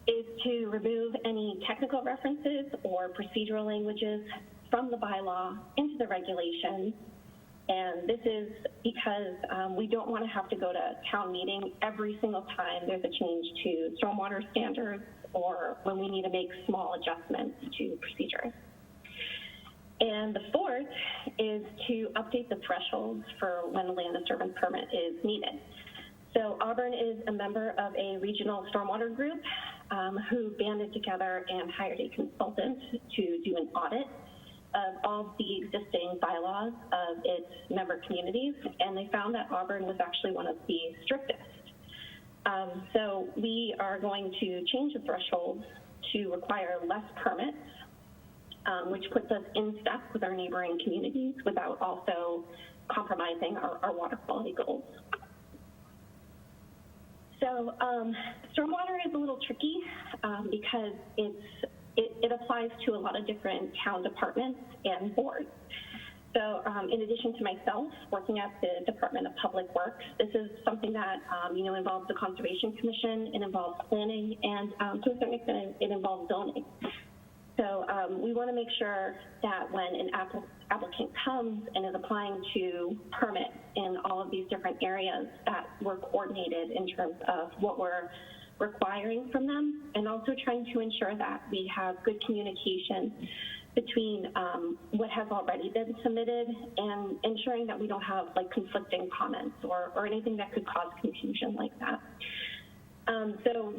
is to remove any technical references or procedural languages from the bylaw into the regulations. And this is because we don't want to have to go to town meeting every single time there's a change to stormwater standards or when we need to make small adjustments to procedures. And the fourth is to update the thresholds for when a land disturbance permit is needed. So Auburn is a member of a regional stormwater group who banded together and hired a consultant to do an audit of all the existing bylaws of its member communities, and they found that Auburn was actually one of the strictest. So we are going to change the thresholds to require less permits, which puts us in step with our neighboring communities without also compromising our water quality goals. So stormwater is a little tricky because it applies to a lot of different town departments and boards. So in addition to myself working at the Department of Public Works, this is something that involves the Conservation Commission, it involves planning, and to a certain extent it involves zoning. So we want to make sure that when an applicant comes and is applying to permits in all of these different areas, that we're coordinated in terms of what we're requiring from them, and also trying to ensure that we have good communication between what has already been submitted and ensuring that we don't have like conflicting comments or anything that could cause confusion like that. So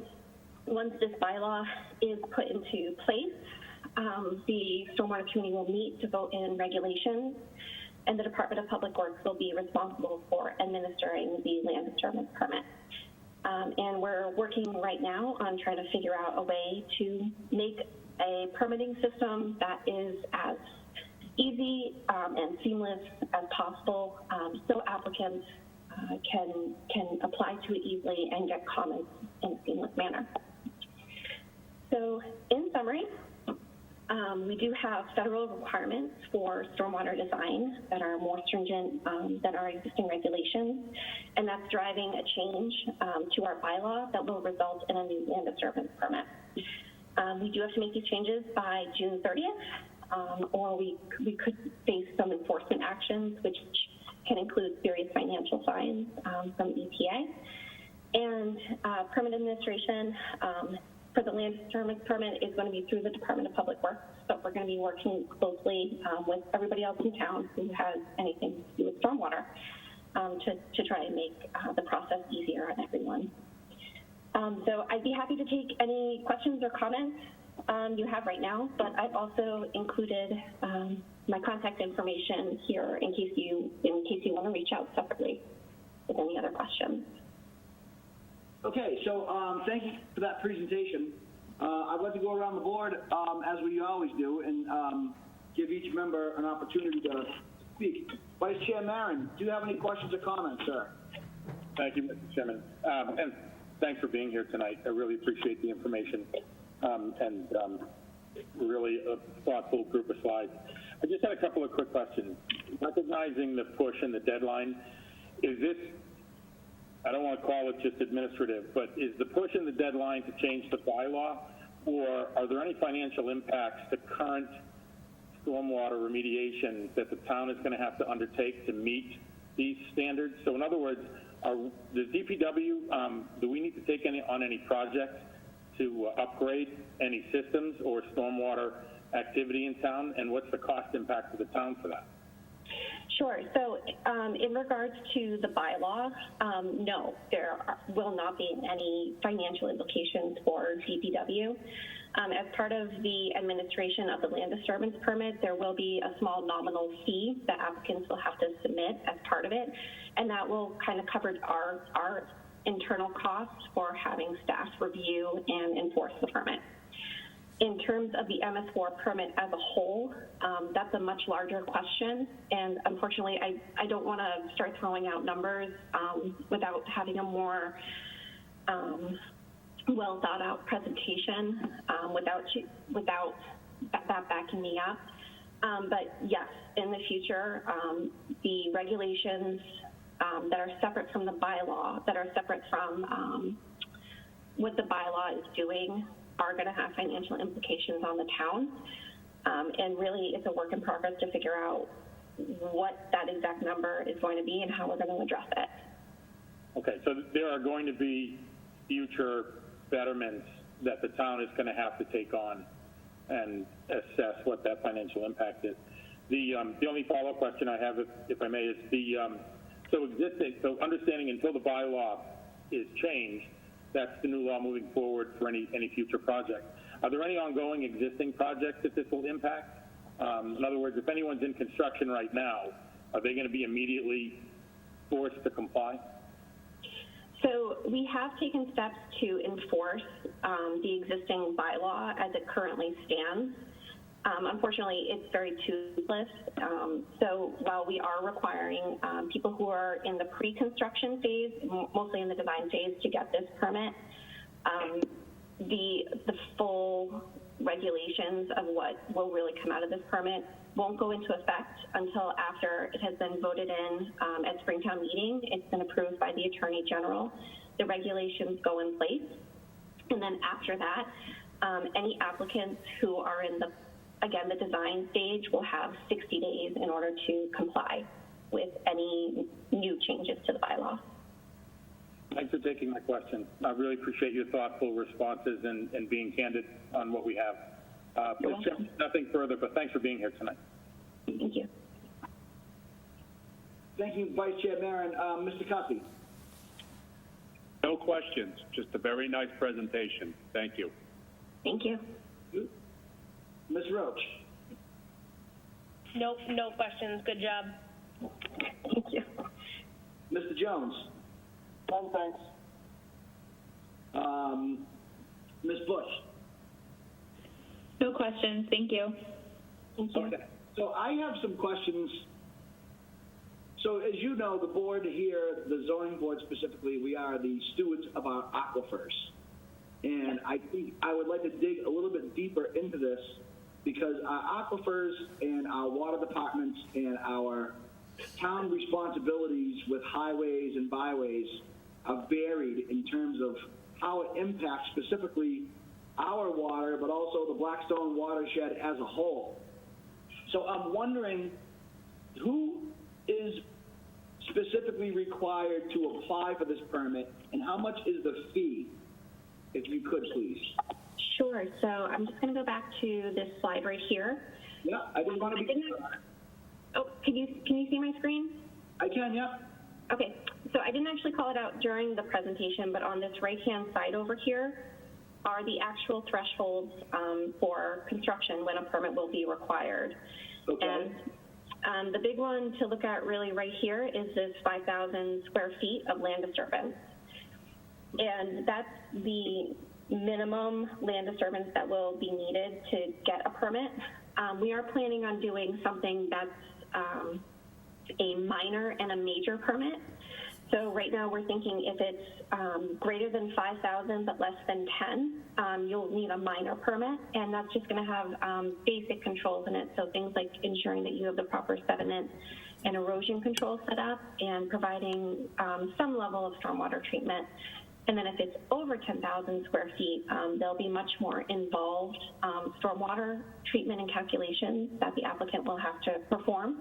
once this bylaw is put into place, the Stormwater Committee will meet to vote in regulations, and the Department of Public Works will be responsible for administering the land disturbance permit. And we're working right now on trying to figure out a way to make a permitting system that is as easy and seamless as possible, so applicants can apply to it easily and get comments in a seamless manner. So in summary, we do have federal requirements for stormwater design that are more stringent than our existing regulations, and that's driving a change to our bylaw that will result in a new land disturbance permit. We do have to make these changes by June 30th, or we could face some enforcement actions, which can include serious financial fines from EPA. And permit administration for the land disturbance permit is going to be through the Department of Public Works, but we're going to be working closely with everybody else in town who has anything to do with stormwater to try and make the process easier on everyone. So I'd be happy to take any questions or comments you have right now, but I've also included my contact information here in case you want to reach out separately with any other questions. Okay, so thank you for that presentation. I'd like to go around the board, as we always do, and give each member an opportunity to speak. Vice Chair Marin, do you have any questions or comments, sir? Thank you, Mr. Chairman. And thanks for being here tonight. I really appreciate the information and really a thoughtful group of slides. I just had a couple of quick questions. Recognizing the push and the deadline, is this, I don't want to call it just administrative, but is the push and the deadline to change the bylaw, or are there any financial impacts to current stormwater remediation that the town is going to have to undertake to meet these standards? So in other words, does DPW, do we need to take on any projects to upgrade any systems or stormwater activity in town, and what's the cost impact to the town for that? Sure. So in regards to the bylaw, no, there will not be any financial implications for DPW. As part of the administration of the land disturbance permit, there will be a small nominal fee that applicants will have to submit as part of it, and that will kind of cover our internal costs for having staff review and enforce the permit. In terms of the MS4 permit as a whole, that's a much larger question, and unfortunately, I don't want to start throwing out numbers without having a more well thought out presentation without that backing me up. But yes, in the future, the regulations that are separate from the bylaw, that are separate from what the bylaw is doing are going to have financial implications on the town. And really, it's a work in progress to figure out what that exact number is going to be and how we're going to address it. Okay, so there are going to be future betterments that the town is going to have to take on and assess what that financial impact is. The only follow-up question I have, if I may, is so understanding until the bylaw is changed, that's the new law moving forward for any future project. Are there any ongoing existing projects that this will impact? In other words, if anyone's in construction right now, are they going to be immediately forced to comply? So we have taken steps to enforce the existing bylaw as it currently stands. Unfortunately, it's very toothless. So while we are requiring people who are in the pre-construction phase, mostly in the design phase, to get this permit, the full regulations of what will really come out of this permit won't go into effect until after it has been voted in at Springtown meeting. It's been approved by the Attorney General. The regulations go in place. And then after that, any applicants who are in the design stage will have 60 days in order to comply with any new changes to the bylaw. Thanks for taking my question. I really appreciate your thoughtful responses and being candid on what we have. Nothing further, but thanks for being here tonight. Thank you. Thank you, Vice Chair Maron. Mr. Cussy. No questions, just a very nice presentation. Thank you. Thank you. Ms. Roach. Nope, no questions. Good job. Thank you. Mr. Jones. None, thanks. Ms. Bush. No questions. Thank you. Thank you. Okay. So I have some questions. So as you know, the board here, the zoning board specifically, we are the stewards of our aquifers. And I think I would like to dig a little bit deeper into this because our aquifers and our water departments and our town responsibilities with highways and byways are varied in terms of how it impacts specifically our water, but also the Blackstone watershed as a whole. So I'm wondering who is specifically required to apply for this permit and how much is the fee, if you could please? Sure. So I'm just going to go back to this slide right here. Yeah, I didn't want to be... Oh, can you see my screen? I can, yeah. Okay. So I didn't actually call it out during the presentation, but on this right-hand side over here are the actual thresholds for construction when a permit will be required. Okay. And the big one to look at really right here is this 5,000 square feet of land disturbance. And that's the minimum land disturbance that will be needed to get a permit. We are planning on doing something that's a minor and a major permit. So right now we're thinking if it's greater than 5,000 but less than 10, you'll need a minor permit, and that's just going to have basic controls in it. So things like ensuring that you have the proper sediment and erosion control set up and providing some level of stormwater treatment. And then if it's over 10,000 square feet, there'll be much more involved stormwater treatment and calculations that the applicant will have to perform.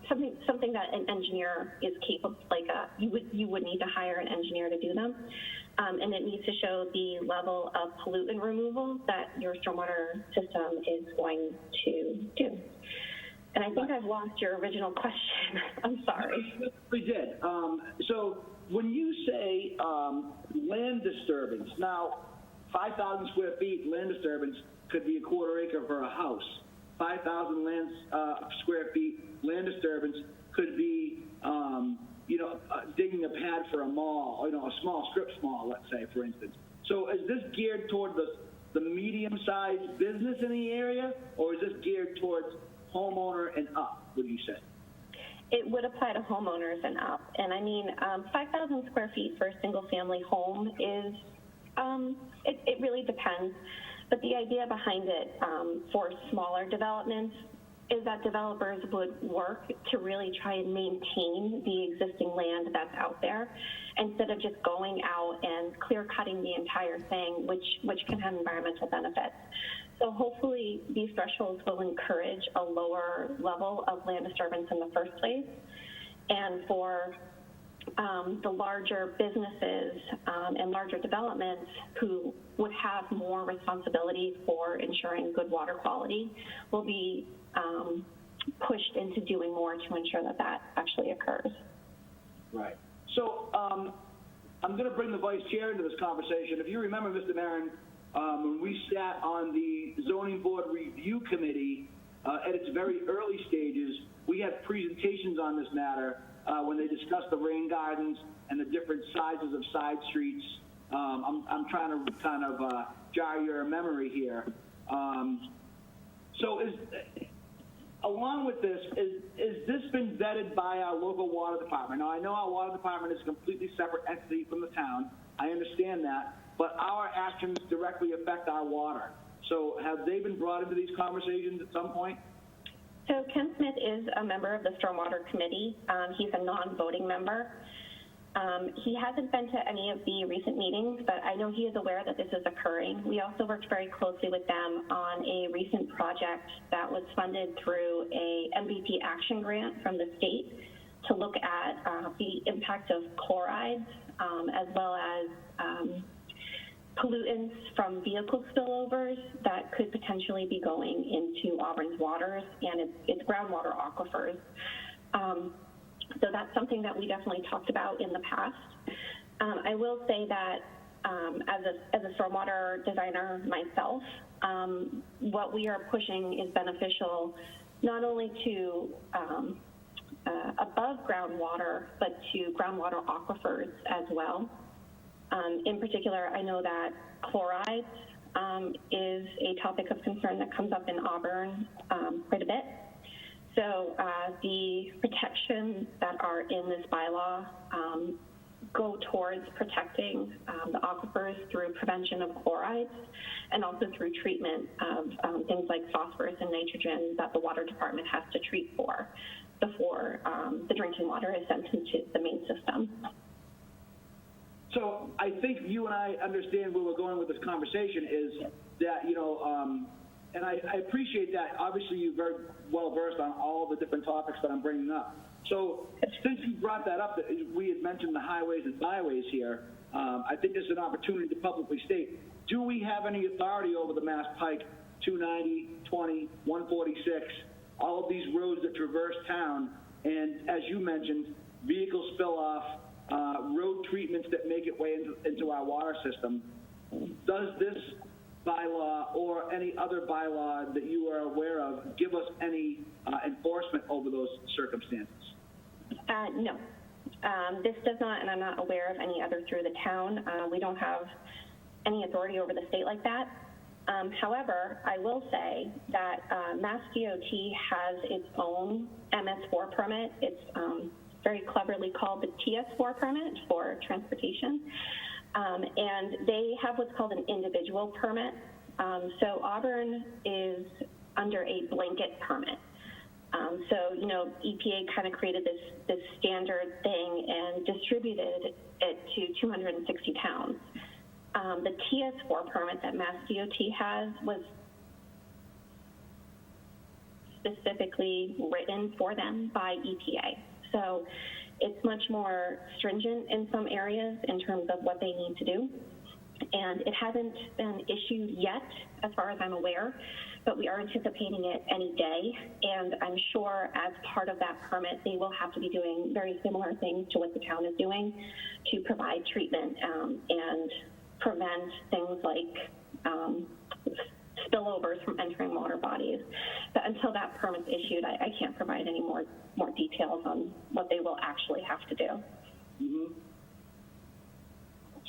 Something that an engineer is capable, like you would need to hire an engineer to do them. And it needs to show the level of pollutant removal that your stormwater system is going to do. And I think I've lost your original question. I'm sorry. We did. So when you say land disturbance, now 5,000 square feet land disturbance could be a quarter acre for a house. 5,000 square feet land disturbance could be, digging a pad for a mall, a small strip mall, let's say, for instance. So is this geared toward the medium-sized business in the area, or is this geared towards homeowner and up, would you say? It would apply to homeowners and up. And I mean, 5,000 square feet for a single-family home is, it really depends. But the idea behind it for smaller developments is that developers would work to really try and maintain the existing land that's out there instead of just going out and clear cutting the entire thing, which can have environmental benefits. So hopefully these thresholds will encourage a lower level of land disturbance in the first place. And for the larger businesses and larger developments who would have more responsibility for ensuring good water quality will be pushed into doing more to ensure that that actually occurs. Right. So I'm going to bring the vice chair into this conversation. If you remember, Mr. Marin, when we sat on the zoning board review committee at its very early stages, we had presentations on this matter when they discussed the rain gardens and the different sizes of side streets. I'm trying to kind of jar your memory here. So along with this, is this been vetted by our local water department? Now, I know our water department is a completely separate entity from the town. I understand that. But our actions directly affect our water. So have they been brought into these conversations at some point? So Ken Smith is a member of the Stormwater Committee. He's a non-voting member. He hasn't been to any of the recent meetings, but I know he is aware that this is occurring. We also worked very closely with them on a recent project that was funded through a MVP action grant from the state to look at the impact of chlorides as well as pollutants from vehicle spillovers that could potentially be going into Auburn's waters and its groundwater aquifers. So that's something that we definitely talked about in the past. I will say that as a stormwater designer myself, what we are pushing is beneficial not only to above groundwater, but to groundwater aquifers as well. In particular, I know that chlorides is a topic of concern that comes up in Auburn quite a bit. So the protections that are in this bylaw go towards protecting the aquifers through prevention of chlorides and also through treatment of things like phosphorus and nitrogen that the water department has to treat for before the drinking water is sent into the main system. So I think you and I understand where we're going with this conversation is that, and I appreciate that. Obviously, you're very well versed on all the different topics that I'm bringing up. So since you brought that up, that we had mentioned the highways and byways here, I think there's an opportunity to publicly state, do we have any authority over the Mass Pike, 290, 20, 146, all of these roads that traverse town, and as you mentioned, vehicle spill off, road treatments that make it way into our water system. Does this bylaw or any other bylaw that you are aware of give us any enforcement over those circumstances? No. This does not, and I'm not aware of any other through the town. We don't have any authority over the state like that. However, I will say that Mass DOT has its own MS4 permit. It's very cleverly called the TS4 permit for transportation. And they have what's called an individual permit. So Auburn is under a blanket permit. So, EPA kind of created this standard thing and distributed it to 260 towns. The TS4 permit that Mass DOT has was specifically written for them by EPA. So it's much more stringent in some areas in terms of what they need to do. And it hasn't been issued yet, as far as I'm aware, but we are anticipating it any day. And I'm sure as part of that permit, they will have to be doing very similar things to what the town is doing to provide treatment and prevent things like spillovers from entering water bodies. But until that permit's issued, I can't provide any more details on what they will actually have to do. Mm-hmm.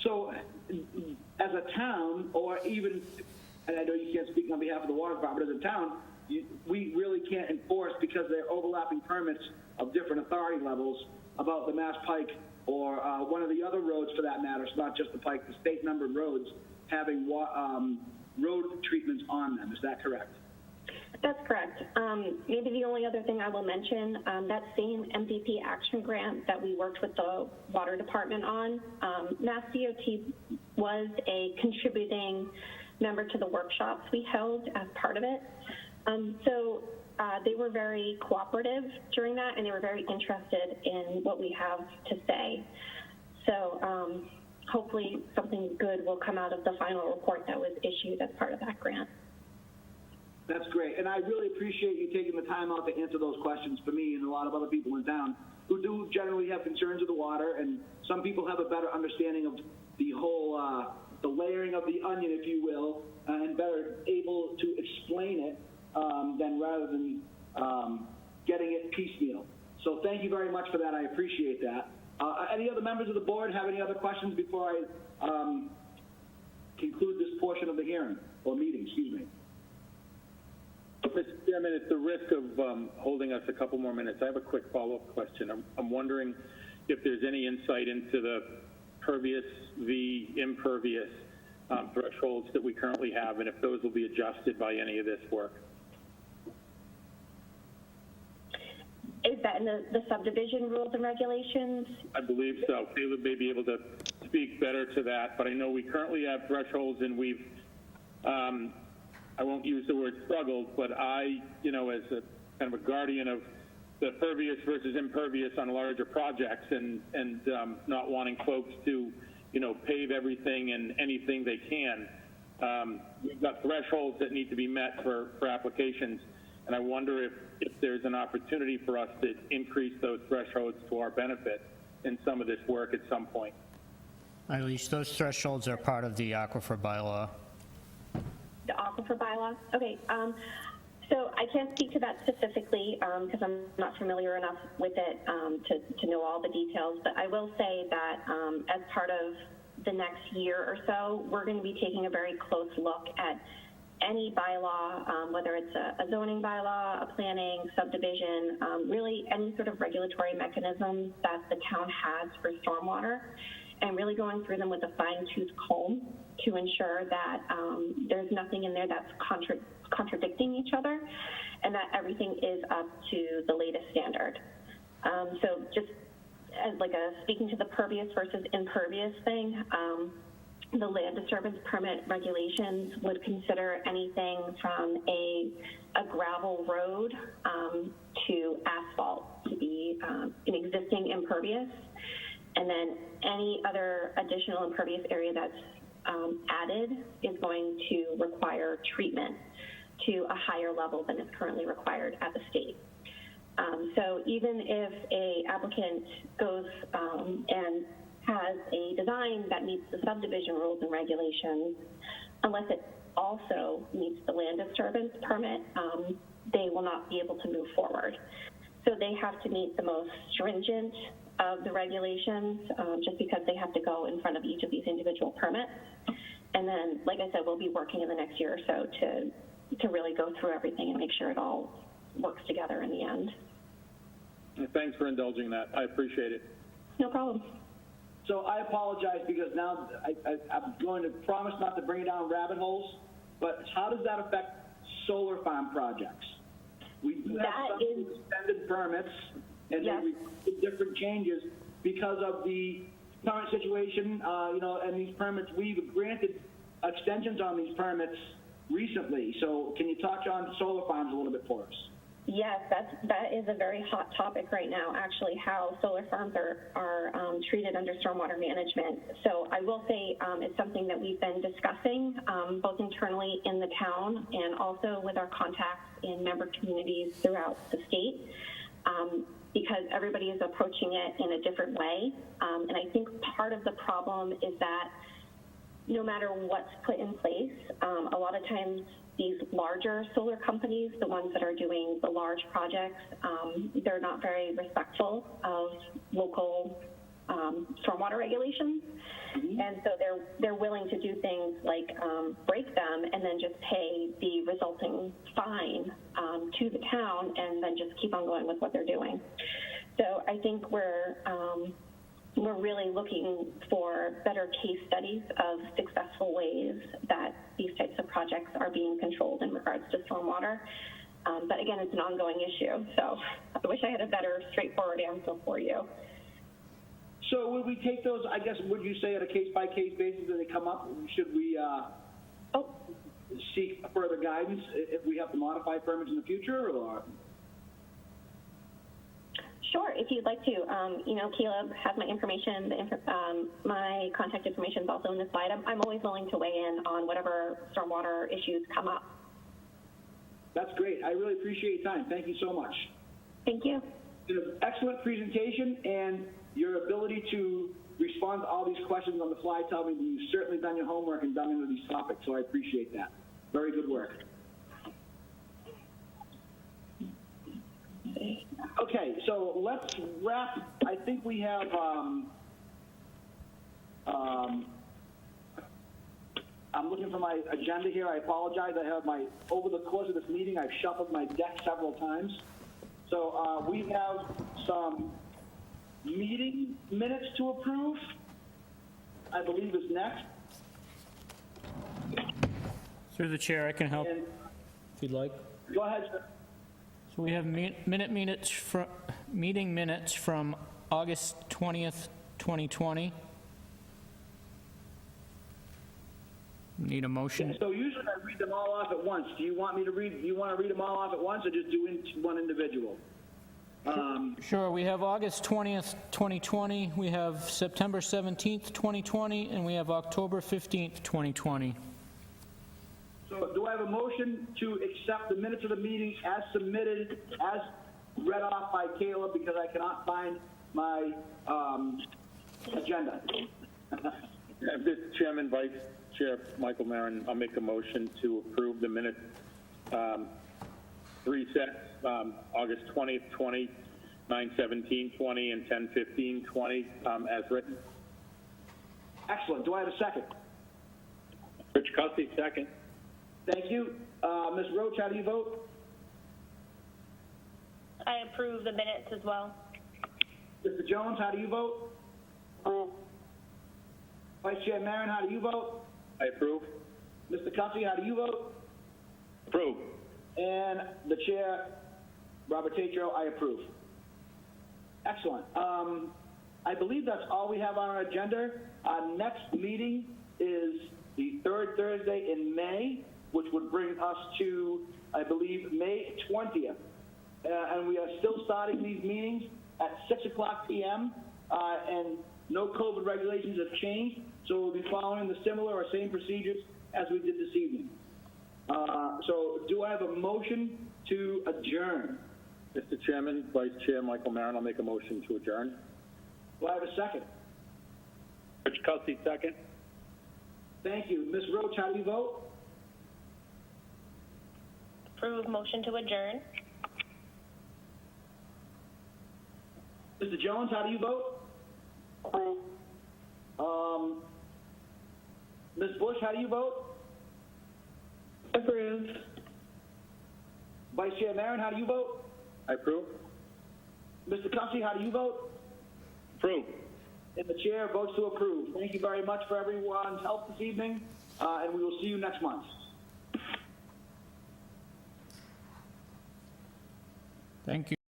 So as a town, or even, and I know you can't speak on behalf of the water department, as a town, we really can't enforce because they're overlapping permits of different authority levels about the Mass Pike or one of the other roads for that matter. It's not just the Pike, the state numbered roads having road treatments on them. Is that correct? That's correct. Maybe the only other thing I will mention, that same MVP action grant that we worked with the water department on, Mass DOT was a contributing member to the workshops we held as part of it. So they were very cooperative during that, and they were very interested in what we have to say. So hopefully something good will come out of the final report that was issued as part of that grant. That's great, and I really appreciate you taking the time out to answer those questions for me and a lot of other people in town who do generally have concerns with the water, and some people have a better understanding of the whole, the layering of the onion, if you will, and better able to explain it than rather than getting it piecemeal. So thank you very much for that. I appreciate that. Any other members of the board have any other questions before I conclude this portion of the hearing or meeting? Excuse me. Mr. Chairman, at the risk of holding us a couple more minutes, I have a quick follow-up question. I'm wondering if there's any insight into the pervious v. impervious thresholds that we currently have, and if those will be adjusted by any of this work. Is that in the subdivision rules and regulations? I believe so. Caleb may be able to speak better to that, but I know we currently have thresholds, and we've I won't use the word struggled, but I, as a kind of a guardian of the pervious versus impervious on larger projects and not wanting folks to, pave everything and anything they can. We've got thresholds that need to be met for applications, and I wonder if there's an opportunity for us to increase those thresholds to our benefit in some of this work at some point. At least those thresholds are part of the aquifer bylaw. The aquifer bylaw? Okay. So I can't speak to that specifically because I'm not familiar enough with it to know all the details, but I will say that as part of the next year or so, we're going to be taking a very close look at any bylaw, whether it's a zoning bylaw, a planning, subdivision, really any sort of regulatory mechanism that the town has for stormwater, and really going through them with a fine-tooth comb to ensure that there's nothing in there that's contradicting each other, and that everything is up to the latest standard. So just as like speaking to the pervious versus impervious thing, the land disturbance permit regulations would consider anything from a gravel road to asphalt to be an existing impervious, and then any other additional impervious area that's added is going to require treatment to a higher level than is currently required at the state. So even if a applicant goes and has a design that meets the subdivision rules and regulations, unless it also meets the land disturbance permit, they will not be able to move forward. So they have to meet the most stringent of the regulations, just because they have to go in front of each of these individual permits. And then, like I said, we'll be working in the next year or so to really go through everything and make sure it all works together in the end. Thanks for indulging that. I appreciate it. No problem. So I apologize because now I'm going to promise not to bring it down rabbit holes, but how does that affect solar farm projects? We do have some extended permits, and they require different changes because of the current situation, and these permits. We've granted extensions on these permits recently. So can you touch on solar farms a little bit for us? Yes, that is a very hot topic right now, actually, how solar farms are treated under stormwater management. So I will say it's something that we've been discussing both internally in the town and also with our contacts in member communities throughout the state, because everybody is approaching it in a different way. And I think part of the problem is that no matter what's put in place, a lot of times these larger solar companies, the ones that are doing the large projects, they're not very respectful of local stormwater regulations. And so they're willing to do things like break them and then just pay the resulting fine to the town and then just keep on going with what they're doing. So I think we're really looking for better case studies of successful ways that these types of projects are being controlled in regards to stormwater. But again, it's an ongoing issue, so I wish I had a better straightforward answer for you. So would we take those, I guess, would you say on a case-by-case basis as they come up? Should we seek further guidance if we have to modify permits in the future, or? Sure, if you'd like to. Caleb has my information. My contact information is also in the slide. I'm always willing to weigh in on whatever stormwater issues come up. That's great. I really appreciate your time. Thank you so much. Thank you. It was an excellent presentation, and your ability to respond to all these questions on the fly tell me that you've certainly done your homework and done into these topics, so I appreciate that. Very good work. Okay, so let's wrap. I think we have, I'm looking for my agenda here. I apologize. I have over the course of this meeting, I've shuffled my deck several times. So we have some meeting minutes to approve, I believe is next. Through the chair, I can help And if you'd like. go ahead, sir. So we have meeting minutes from August 20th, 2020. Need a motion? So usually I read them all off at once. Do you want to read them all off at once, or just do one individual? Sure, we have August 20th, 2020, we have September 17th, 2020, and we have October 15th, 2020. So do I have a motion to accept the minutes of the meeting as submitted, as read off by Caleb, because I cannot find my agenda? Mr. Chairman, Vice Chair Michael Marin, I'll make a motion to approve the minutes, three sets, August 20th, 20, 9/17/20, and 10/15/20, as written. Excellent. Do I have a second? Rich Cussy, second. Thank you. Ms. Roach, how do you vote? I approve the minutes as well. Mr. Jones, how do you vote? Approve. Vice Chair Marin, how do you vote? I approve. Mr. Cussy, how do you vote? Approve. And the chair, Robert Tatro, I approve. Excellent. I believe that's all we have on our agenda. Our next meeting is the third Thursday in May, which would bring us to, I believe, May 20th. And we are still starting these meetings at 6 o'clock p.m. And no COVID regulations have changed, so we'll be following the similar or same procedures as we did this evening. So do I have a motion to adjourn? Mr. Chairman, Vice Chair Michael Marin, I'll make a motion to adjourn. Do I have a second? Rich Cussy, second. Thank you. Ms. Roach, how do you vote? Approve motion to adjourn. Mr. Jones, how do you vote? Approve. Ms. Bush, how do you vote? Approve. Vice Chair Marin, how do you vote? I approve. Mr. Cussy, how do you vote? Approve. And the chair votes to approve. Thank you very much for everyone's help this evening, and we will see you next month. Thank you.